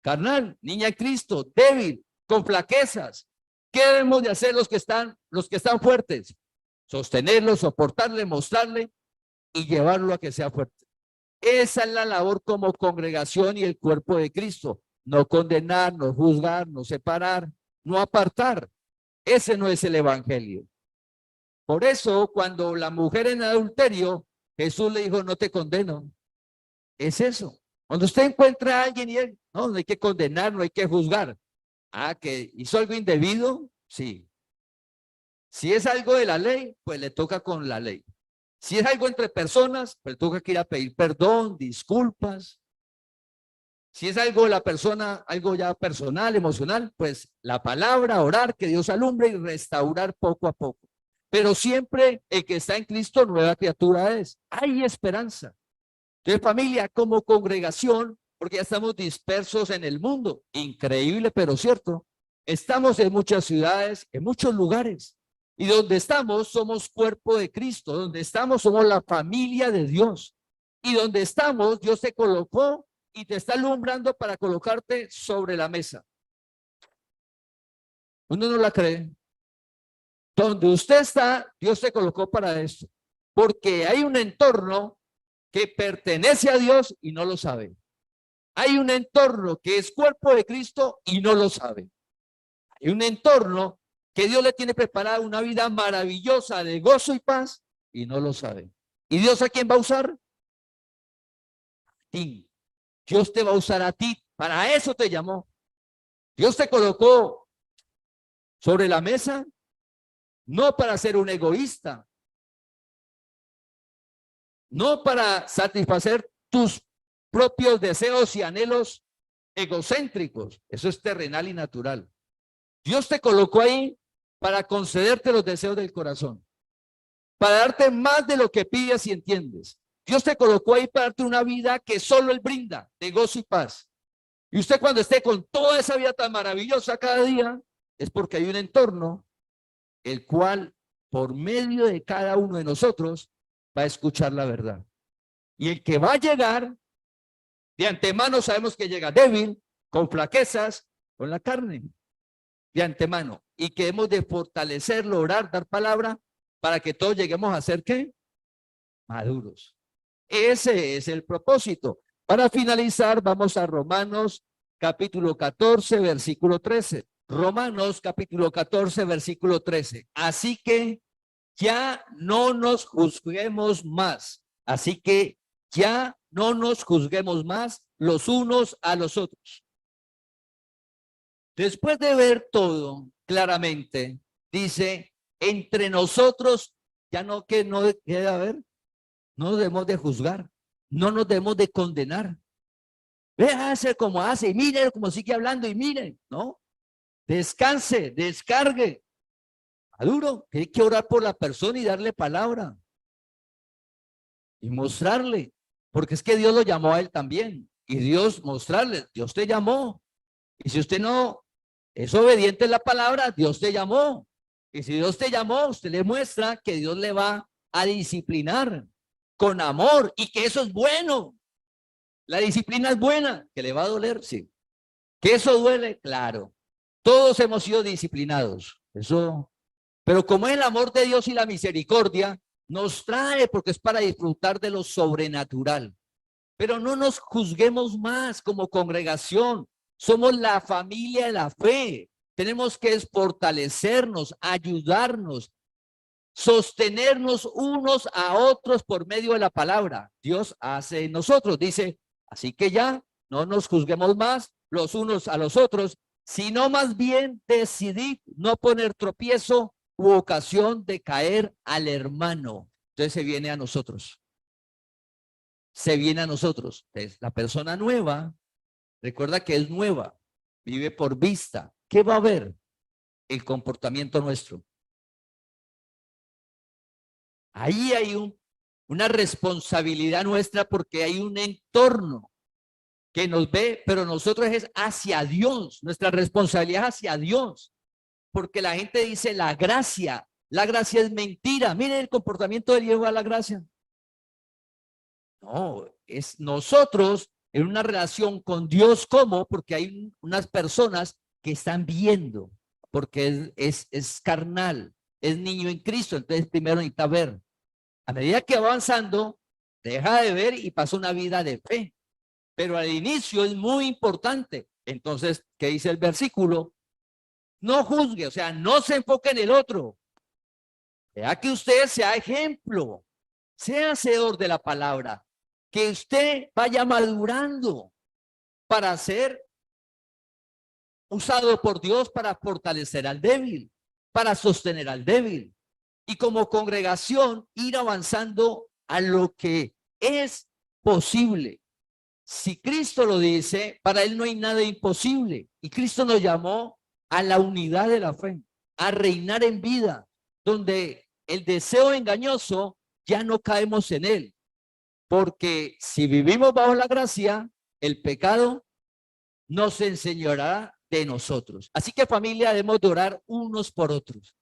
Carnal, niña de Cristo, débil, con flaquezas. ¿Qué debemos de hacer los que están fuertes? Sostenerlo, soportarle, mostrarle y llevarlo a que sea fuerte. Esa es la labor como congregación y el cuerpo de Cristo. No condenar, no juzgar, no separar, no apartar. Ese no es el evangelio. Por eso, cuando la mujer en adulterio, Jesús le dijo, no te condeno. Es eso. Cuando usted encuentra a alguien y él, no hay que condenar, no hay que juzgar. Ah, que hizo algo indebido, sí. Si es algo de la ley, pues le toca con la ley. Si es algo entre personas, pues toca que ir a pedir perdón, disculpas. Si es algo de la persona, algo ya personal, emocional, pues la palabra, orar, que Dios alumbre y restaurar poco a poco. Pero siempre el que está en Cristo, nueva criatura es. Hay esperanza. Entonces, familia, como congregación, porque ya estamos dispersos en el mundo, increíble, pero cierto, estamos en muchas ciudades, en muchos lugares. Y donde estamos, somos cuerpo de Cristo. Donde estamos, somos la familia de Dios. Y donde estamos, Dios te colocó y te está alumbrando para colocarte sobre la mesa. Uno no la cree. Donde usted está, Dios te colocó para esto. Porque hay un entorno que pertenece a Dios y no lo sabe. Hay un entorno que es cuerpo de Cristo y no lo sabe. Hay un entorno que Dios le tiene preparada una vida maravillosa de gozo y paz y no lo sabe. ¿Y Dios a quién va a usar? A ti. Dios te va a usar a ti. Para eso te llamó. Dios te colocó sobre la mesa no para ser un egoísta, no para satisfacer tus propios deseos y anhelos egocéntricos. Eso es terrenal y natural. Dios te colocó ahí para concederte los deseos del corazón, para darte más de lo que pides y entiendes. Dios te colocó ahí para darte una vida que solo Él brinda, de gozo y paz. Y usted cuando esté con toda esa vida tan maravillosa cada día, es porque hay un entorno el cual, por medio de cada uno de nosotros, va a escuchar la verdad. Y el que va a llegar, de antemano sabemos que llega débil, con flaquezas, con la carne, de antemano. Y que hemos de fortalecerlo, orar, dar palabra, para que todos lleguemos a ser, ¿qué? Maduros. Ese es el propósito. Para finalizar, vamos a Romanos capítulo 14, versículo 13. Romanos capítulo 14, versículo 13. Así que ya no nos juzguemos más. Así que ya no nos juzguemos más los unos a los otros. Después de ver todo claramente, dice, entre nosotros ya no queda ver, no nos debemos de juzgar, no nos debemos de condenar. Vea, hace como hace, y miren como sigue hablando, y miren, ¿no? Descanse, descargue. Maduro, hay que orar por la persona y darle palabra. Y mostrarle, porque es que Dios lo llamó a él también. Y Dios mostrarle, Dios te llamó. Y si usted no es obediente a la palabra, Dios te llamó. Y si Dios te llamó, usted le muestra que Dios le va a disciplinar con amor y que eso es bueno. La disciplina es buena, que le va a doler, sí. Que eso duele, claro. Todos hemos sido disciplinados, eso. Pero como es el amor de Dios y la misericordia, nos trae porque es para disfrutar de lo sobrenatural. Pero no nos juzguemos más como congregación. Somos la familia de la fe. Tenemos que fortalecernos, ayudarnos, sostenernos unos a otros por medio de la palabra. Dios hace en nosotros, dice, así que ya no nos juzguemos más los unos a los otros, sino más bien decidid no poner tropiezo u ocasión de caer al hermano. Entonces se viene a nosotros. Se viene a nosotros. Entonces, la persona nueva, recuerda que es nueva, vive por vista. ¿Qué va a ver? El comportamiento nuestro. Ahí hay una responsabilidad nuestra porque hay un entorno que nos ve, pero nosotros es hacia Dios. Nuestra responsabilidad es hacia Dios. Porque la gente dice la gracia es mentira. Miren el comportamiento del hijo a la gracia. No, es nosotros en una relación con Dios. ¿Cómo? Porque hay unas personas que están viendo, porque es carnal, es niño en Cristo, entonces primero necesita ver. A medida que va avanzando, deja de ver y pasa una vida de fe. Pero al inicio es muy importante. Entonces, ¿qué dice el versículo? No juzgue, o sea, no se enfoque en el otro. Vea que usted sea ejemplo, sea hacedor de la palabra, que usted vaya madurando para ser usado por Dios para fortalecer al débil, para sostener al débil. Y como congregación ir avanzando a lo que es posible. Si Cristo lo dice, para él no hay nada imposible. Y Cristo nos llamó a la unidad de la fe, a reinar en vida, donde el deseo engañoso ya no caemos en él. Porque si vivimos bajo la gracia, el pecado nos enseñará de nosotros. Así que familia, debemos de orar unos por otros.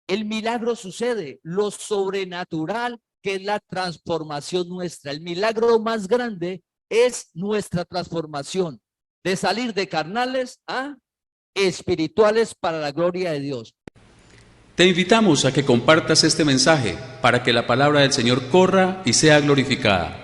El milagro sucede, lo sobrenatural que es la transformación nuestra. El milagro más grande es nuestra transformación de salir de carnales a espirituales para la gloria de Dios. Te invitamos a que compartas este mensaje para que la palabra del Señor corra y sea glorificada.